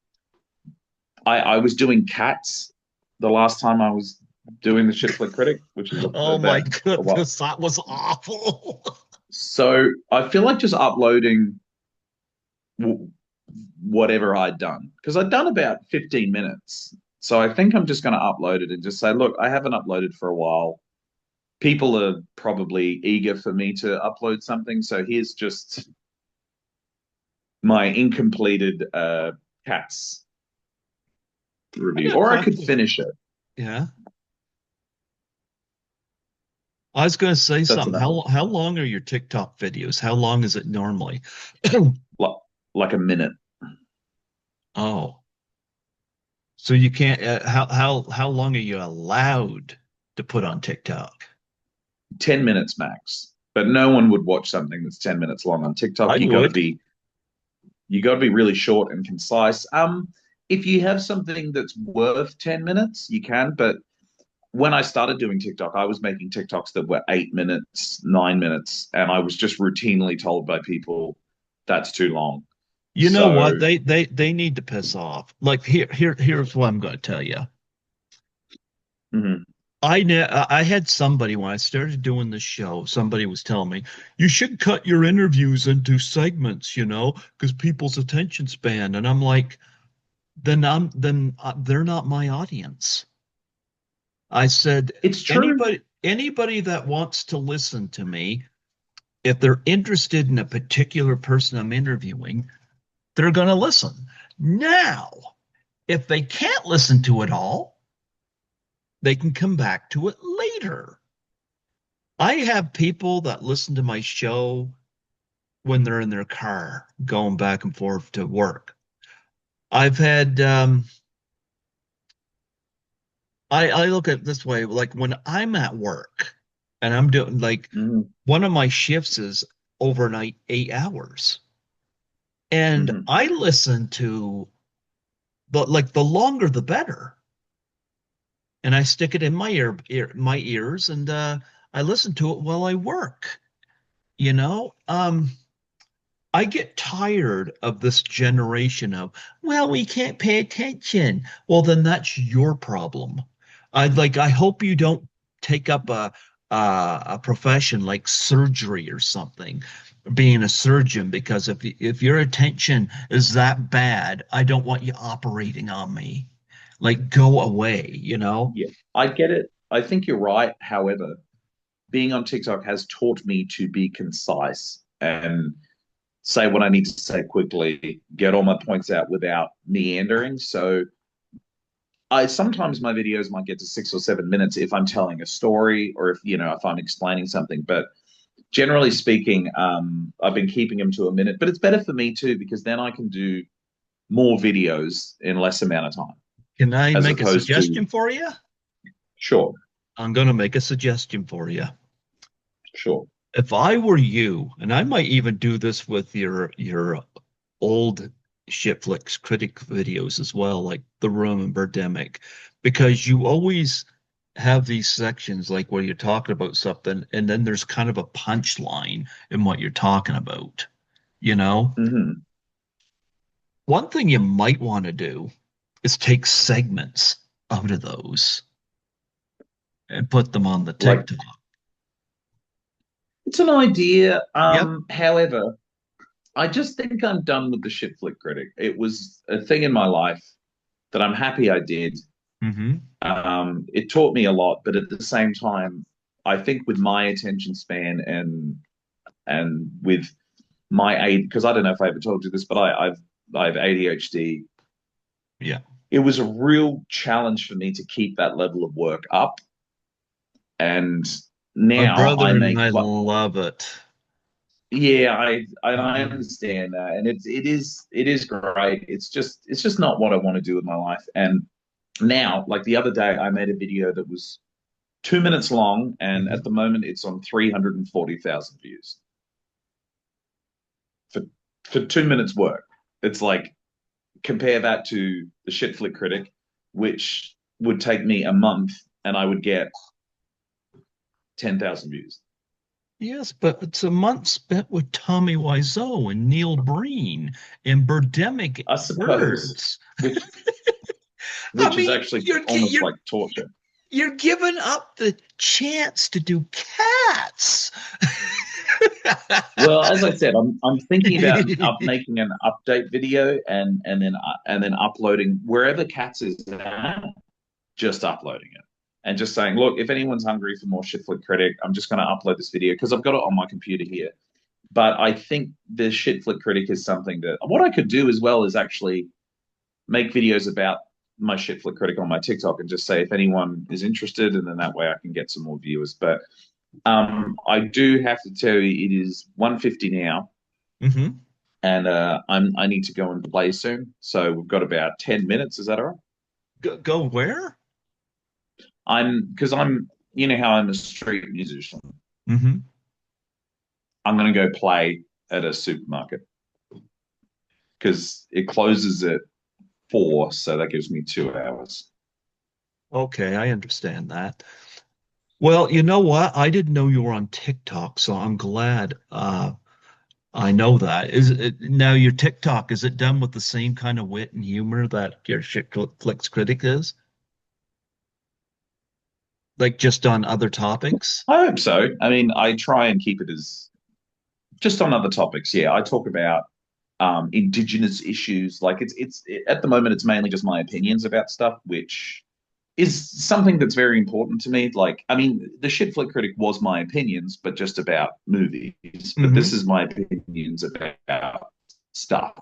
Speaker 2: I was doing cats the last time I was doing the Shit Flick Critic, which is
Speaker 1: Oh my
Speaker 2: about a while.
Speaker 1: goodness, that was awful.
Speaker 2: So I feel like just uploading w whatever I'd done because I'd done about 15 minutes. So I think I'm just going to upload it and just say, look, I haven't uploaded for a while. People are probably eager for me to upload something. So here's just my incompleted cats
Speaker 1: I
Speaker 2: review,
Speaker 1: got a
Speaker 2: or I could
Speaker 1: question.
Speaker 2: finish it.
Speaker 1: Yeah. I was going to say
Speaker 2: That's
Speaker 1: something.
Speaker 2: another
Speaker 1: How long are your TikTok videos? How long is it normally?
Speaker 2: like, like a minute.
Speaker 1: Oh, so you can't, how long are you allowed to put on TikTok?
Speaker 2: 10 minutes max. But no one would watch something that's 10 minutes long on TikTok.
Speaker 1: I would.
Speaker 2: You got to be really short and concise. If you have something that's worth 10 minutes, you can, but when I started doing TikTok, I was making TikToks that were 8 minutes, 9 minutes, and I was just routinely told by people that's too long.
Speaker 1: You know what?
Speaker 2: So,
Speaker 1: They need to piss off. Like here's what I'm going to tell you.
Speaker 2: mhm.
Speaker 1: I had somebody when I started doing the show, somebody was telling me, you should cut your interviews into segments, because people's attention span. And I'm like, then they're not my audience. I said,
Speaker 2: It's true.
Speaker 1: anybody that wants to listen to me, if they're interested in a particular person I'm interviewing, they're going to listen. Now, if they can't listen to it all, they can come back to it later. I have people that listen to my show when they're in their car going back and forth to work. I've had, I look at it this way, like when I'm at work and I'm doing like
Speaker 2: Hmm.
Speaker 1: one of my shifts is overnight 8 hours. And
Speaker 2: Hmm.
Speaker 1: I listen to the longer the better. And I stick it in my ears and I listen to it while I work, you know? I get tired of this generation of, well, we can't pay attention. Well, then that's your problem. I hope you don't take up a profession like surgery or something, being a surgeon, because if your attention is that bad, I don't want you operating on me. Like go away, you know?
Speaker 2: Yeah, I get it. I think you're right. However, being on TikTok has taught me to be concise and say what I need to say quickly, get all my points out without meandering. So I sometimes my videos might get to 6 or 7 minutes if I'm telling a story or if I'm explaining something. But generally speaking, I've been keeping them to a minute. But it's better for me too because then I can do more videos in less amount of time,
Speaker 1: Can I
Speaker 2: as
Speaker 1: make a
Speaker 2: opposed to
Speaker 1: suggestion for you?
Speaker 2: sure,
Speaker 1: I'm going to make a suggestion for you.
Speaker 2: sure.
Speaker 1: If I were you, and I might even do this with your old Shit Flicks Critic videos as well, like The Room and Birdemic, because you always have these sections like where you're talking about something, and then there's kind of a punchline in what you're talking about, you know?
Speaker 2: Hmm.
Speaker 1: One thing you might want to do is take segments out of those and put them on the
Speaker 2: Like
Speaker 1: TikTok.
Speaker 2: it's an idea.
Speaker 1: Yep.
Speaker 2: However, I just think I'm done with the shit flick critic. It was a thing in my life that I'm happy I did.
Speaker 1: Hmm.
Speaker 2: It taught me a lot, but at the same time, I think with my attention span and with my aid, because I don't know if I ever told you this, but I have ADHD.
Speaker 1: Yeah.
Speaker 2: It was a real challenge for me to keep that level of work up, and
Speaker 1: My
Speaker 2: now I
Speaker 1: brother and
Speaker 2: make
Speaker 1: I
Speaker 2: what.
Speaker 1: love it.
Speaker 2: Yeah, I
Speaker 1: Mhm.
Speaker 2: understand that, and it is great. It's just not what I want to do with my life. And now, like the other day, I made a video that was 2 minutes long, and at
Speaker 1: Mhm.
Speaker 2: the moment, it's on 340,000 views for 2 minutes work. It's like compare that to the Shit Flick Critic, which would take me a month, and I would get 10,000 views.
Speaker 1: Yes, but it's a month spent with Tommy Wiseau and Neil Breen and Birdemic
Speaker 2: I suppose,
Speaker 1: birds.
Speaker 2: which
Speaker 1: I
Speaker 2: which is
Speaker 1: mean,
Speaker 2: actually almost like torture.
Speaker 1: you're giving up the chance to do cats.
Speaker 2: Well, as I said, I'm thinking about making an update video and then uploading wherever Cats is at, just uploading it and just saying, look, if anyone's hungry for more Shit Flick Critic, I'm just going to upload this video because I've got it on my computer here. But I think the Shit Flick Critic is something that what I could do as well is actually make videos about my Shit Flick Critic on my TikTok and just say if anyone is interested, and then that way I can get some more viewers. But I do have to tell you, it is 1:50 now,
Speaker 1: Hmm.
Speaker 2: and I need to go and play soon. So we've got about 10 minutes. Is that all right?
Speaker 1: Go where?
Speaker 2: Because you know how I'm a street musician.
Speaker 1: Hmm.
Speaker 2: I'm going to go play at a supermarket because it closes at 4, so that gives me 2 hours.
Speaker 1: Okay, I understand that. Well, you know what? I didn't know you were on TikTok, so I'm glad I know that. Is it now your TikTok, is it done with the same kind of wit and humor that your Shit Flicks Critic is? Like just on other topics?
Speaker 2: I hope so. I mean, I try and keep it as just on other topics. Yeah, I talk about indigenous issues. Like at the moment, it's mainly just my opinions about stuff, which is something that's very important to me. Like, I mean, the Shit Flick Critic was my opinions, but just about movies. But this
Speaker 1: Hmm.
Speaker 2: is my opinions about stuff.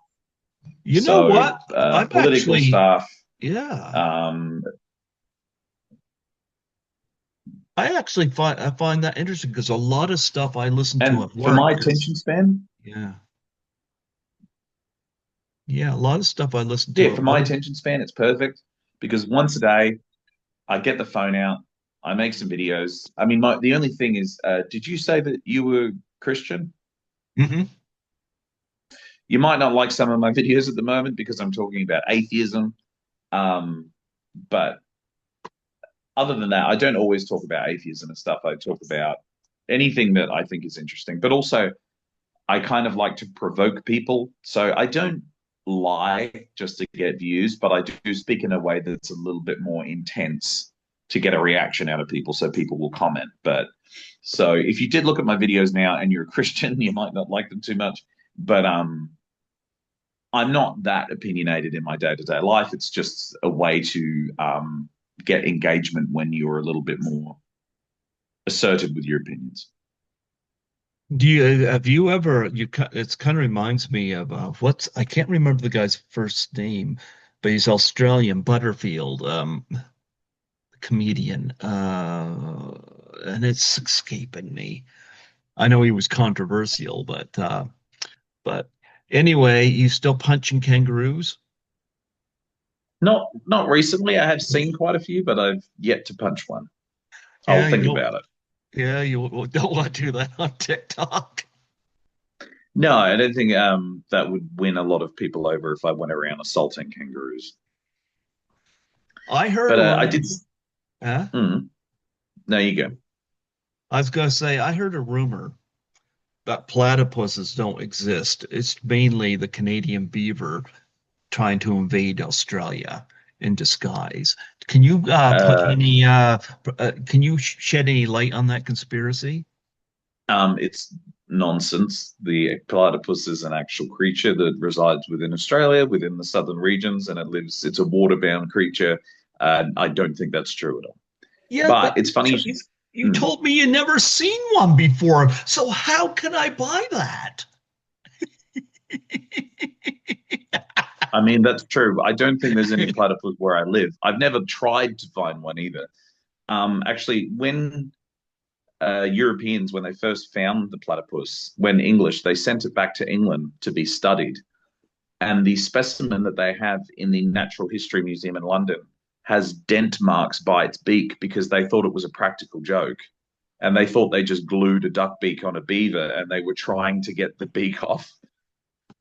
Speaker 1: You know
Speaker 2: So,
Speaker 1: what? I'm
Speaker 2: political
Speaker 1: actually,
Speaker 2: stuff.
Speaker 1: yeah,
Speaker 2: Um,
Speaker 1: I find that interesting because a lot of stuff I listen to
Speaker 2: and
Speaker 1: at
Speaker 2: for
Speaker 1: work
Speaker 2: my
Speaker 1: is,
Speaker 2: attention span,
Speaker 1: yeah, yeah, a lot of stuff I listen to
Speaker 2: yeah,
Speaker 1: at
Speaker 2: for my
Speaker 1: work.
Speaker 2: attention span, it's perfect because once a day I get the phone out, I make some videos. I mean, the only thing is, did you say that you were Christian?
Speaker 1: Hmm.
Speaker 2: You might not like some of my videos at the moment because I'm talking about atheism. But other than that, I don't always talk about atheism and stuff. I talk about anything that I think is interesting. But also, I kind of like to provoke people. So I don't lie just to get views, but I do speak in a way that's a little bit more intense to get a reaction out of people so people will comment. But so if you did look at my videos now and you're a Christian, you might not like them too much. But I'm not that opinionated in my day to day life. It's just a way to get engagement when you're a little bit more. assertive with your opinions.
Speaker 1: Do you have you ever it's kind of reminds me of what's I can't remember the guy's first name, but he's Australian, Butterfield, comedian. And it's escaping me. I know he was controversial, but anyway, you still punching kangaroos?
Speaker 2: Not recently. I have seen quite a few, but I've yet to punch one. I'll
Speaker 1: Yeah, you
Speaker 2: think
Speaker 1: don't.
Speaker 2: about it.
Speaker 1: Yeah, you don't want to do that on TikTok.
Speaker 2: No, I don't think that would win a lot of people over if I went around assaulting kangaroos.
Speaker 1: I heard
Speaker 2: But
Speaker 1: a
Speaker 2: I did.
Speaker 1: rumor. Huh?
Speaker 2: Mm, no, you go.
Speaker 1: I was gonna say I heard a rumor that platypuses don't exist. It's mainly the Canadian beaver trying to invade Australia in disguise. Can you
Speaker 2: Uh,
Speaker 1: can you shed any light on that conspiracy?
Speaker 2: it's nonsense. The platypus is an actual creature that resides within Australia, within the southern regions, and it lives. It's a water-bound creature. I don't think that's true at all.
Speaker 1: Yeah,
Speaker 2: But
Speaker 1: but
Speaker 2: it's funny.
Speaker 1: you
Speaker 2: Mm.
Speaker 1: told me you never seen one before. So how can I buy that?
Speaker 2: I mean, that's true. I don't think there's any platypus where I live. I've never tried to find one either. Actually, when Europeans, when they first found the platypus, when English, they sent it back to England to be studied. And the specimen that they have in the Natural History Museum in London has dent marks by its beak because they thought it was a practical joke. And they thought they just glued a duck beak on a beaver and they were trying to get the beak off.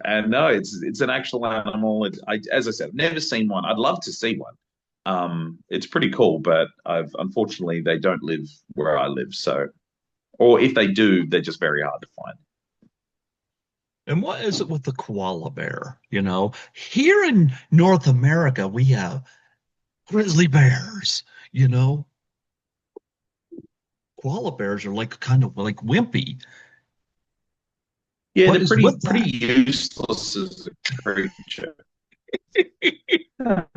Speaker 2: And no, it's an actual animal. As I said, I've never seen one. I'd love to see one. It's pretty cool, but I've unfortunately they don't live where I live. So, or if they do, they're just very hard to find.
Speaker 1: And what is it with the koala bear? You know, here in North America, we have grizzly bears, you know. Koala bears are like kind of like wimpy.
Speaker 2: Yeah,
Speaker 1: What
Speaker 2: they're
Speaker 1: is
Speaker 2: pretty
Speaker 1: with
Speaker 2: pretty
Speaker 1: that?
Speaker 2: useless as a creature. They're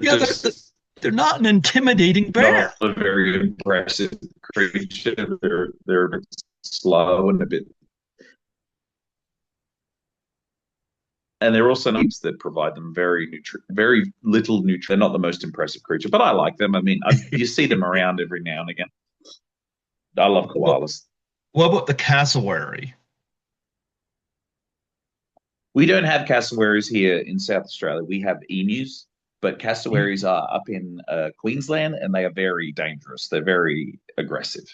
Speaker 1: Yeah,
Speaker 2: just
Speaker 1: they're not an intimidating bear.
Speaker 2: not a very impressive creature. They're a bit slow and a bit, and they're also names that provide them very little nutrient. They're not the most impressive creature, but I like them. I mean, you see them around every now and again. I love
Speaker 1: What,
Speaker 2: koalas.
Speaker 1: what about the cassowary?
Speaker 2: We don't have cassowaries here in South Australia. We have emus, but cassowaries are up in Queensland, and they are very dangerous. They're very aggressive.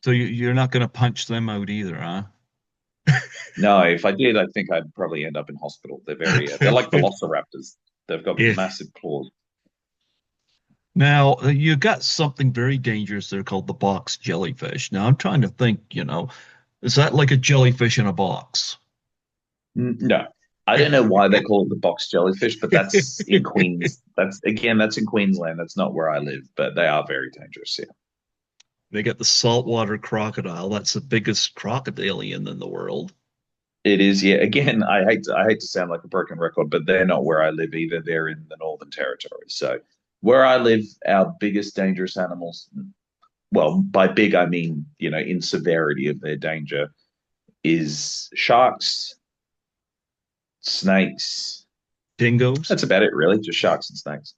Speaker 1: So you're not going to punch them out either, huh?
Speaker 2: No, if I did, I think I'd probably end up in hospital. They're like velociraptors. They've got
Speaker 1: Yeah.
Speaker 2: massive claws.
Speaker 1: Now, you got something very dangerous there called the box jellyfish. Now, I'm trying to think, is that like a jellyfish in a box?
Speaker 2: No, I don't know why they call it the box jellyfish, but that's in Queens. That's in Queensland. That's not where I live, but they are very dangerous. Yeah,
Speaker 1: They got the saltwater crocodile. That's the biggest crocodilian in the world.
Speaker 2: it is. Yeah, again, I hate to sound like a broken record, but they're not where I live either. They're in the Northern Territory. So where I live, our biggest dangerous animals. Well, by big I mean in severity of their danger is sharks, snakes.
Speaker 1: Dingoes?
Speaker 2: That's about it, really. Just sharks and snakes.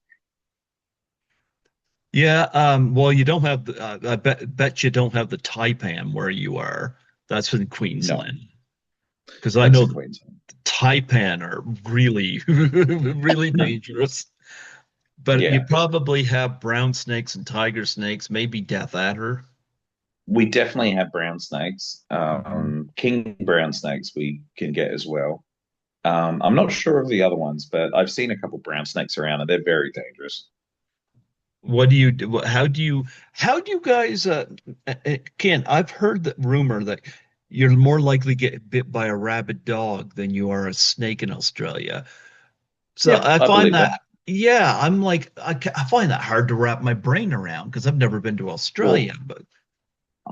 Speaker 1: Yeah, well, you don't have I bet you don't have the taipan where you are. That's in
Speaker 2: No,
Speaker 1: Queensland. Because I
Speaker 2: that's
Speaker 1: know
Speaker 2: in
Speaker 1: the
Speaker 2: Queensland.
Speaker 1: taipan are really, really dangerous. But you
Speaker 2: Yeah,
Speaker 1: probably have brown snakes and tiger snakes, maybe death adder.
Speaker 2: we definitely have brown snakes.
Speaker 1: Mhm.
Speaker 2: King brown snakes we can get as well. I'm not sure of the other ones, but I've seen a couple brown snakes around, and they're very dangerous.
Speaker 1: What do you do? How do you guys, Ken, I've heard that rumor that you're more likely to get bit by a rabid dog than you are a snake in Australia. So
Speaker 2: Yeah,
Speaker 1: I
Speaker 2: I
Speaker 1: find
Speaker 2: believe that.
Speaker 1: that, yeah, I'm like, I find that hard to wrap my brain around because I've never been to Australia.
Speaker 2: Well,
Speaker 1: But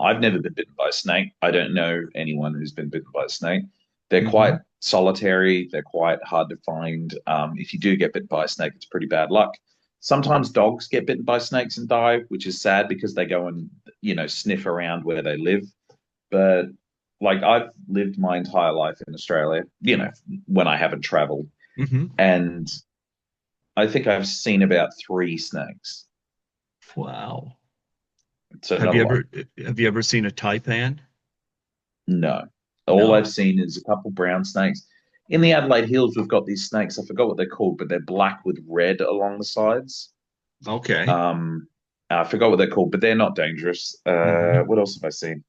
Speaker 2: I've never been bitten by a snake. I don't know anyone who's been bitten by a snake. They're quite
Speaker 1: Mhm.
Speaker 2: solitary. They're quite hard to find. If you do get bit by a snake, it's pretty bad luck. Sometimes dogs get bitten by snakes and die, which is sad because they go and, sniff around where they live. But like I've lived my entire life in Australia, when I haven't traveled.
Speaker 1: Hmm.
Speaker 2: And I think I've seen about three snakes.
Speaker 1: Wow.
Speaker 2: So
Speaker 1: Have
Speaker 2: not a
Speaker 1: you
Speaker 2: lot.
Speaker 1: ever have you ever seen a taipan?
Speaker 2: No. All I've
Speaker 1: No.
Speaker 2: seen is a couple brown snakes. In the Adelaide Hills, we've got these snakes. I forgot what they're called, but they're black with red along the sides.
Speaker 1: Okay.
Speaker 2: Um, I forgot what they're called, but they're not dangerous.
Speaker 1: Hmm.
Speaker 2: What else have I seen?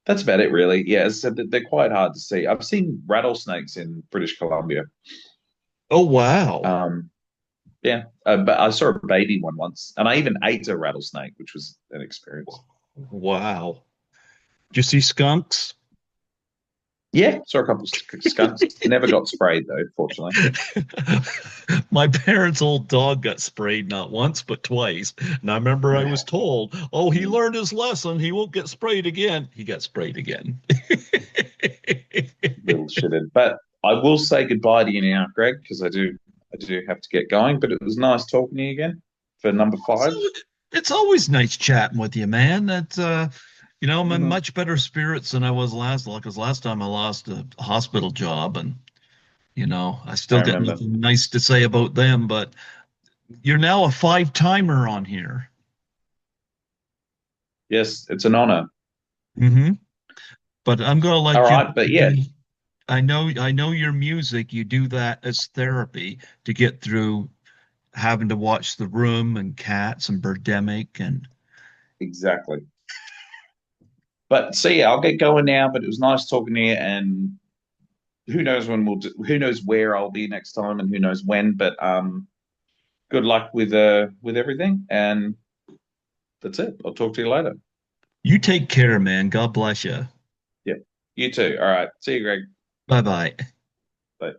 Speaker 2: That's about it, really. Yeah, as I said, they're quite hard to see. I've seen rattlesnakes in British Columbia.
Speaker 1: Oh, wow.
Speaker 2: Um, yeah, but I saw a baby one once, and I even ate a rattlesnake, which was an experience.
Speaker 1: Wow. Did you see skunks?
Speaker 2: Yeah, saw a couple of skunks. Never got sprayed though, fortunately.
Speaker 1: My parents' old dog got sprayed not once, but twice. And I remember I was told, oh, he learned his lesson. He won't get sprayed again. He got sprayed again.
Speaker 2: Little shithead. But I will say goodbye to you now, Greg, because I do have to get going. But it was nice talking to you again for number
Speaker 1: So
Speaker 2: five.
Speaker 1: it's always nice chatting with you, man. I'm in
Speaker 2: Mhm.
Speaker 1: much better spirits than I was because last time I lost a hospital job and, I
Speaker 2: I
Speaker 1: still got
Speaker 2: remember.
Speaker 1: nothing nice to say about them, but you're now a five-timer on here.
Speaker 2: Yes, it's an honor.
Speaker 1: Hmm. But I'm gonna
Speaker 2: All
Speaker 1: let you
Speaker 2: right, but yeah,
Speaker 1: do. I know your music. You do that as therapy to get through having to watch The Room and Cats and Birdemic and
Speaker 2: exactly. But see, I'll get going now. But it was nice talking to you, and who knows who knows where I'll be next time, and who knows when. But good luck with everything, and that's it. I'll talk to you later.
Speaker 1: you take care, man. God bless you.
Speaker 2: Yeah, you too. All right, see you, Greg.
Speaker 1: Bye bye.
Speaker 2: Bye.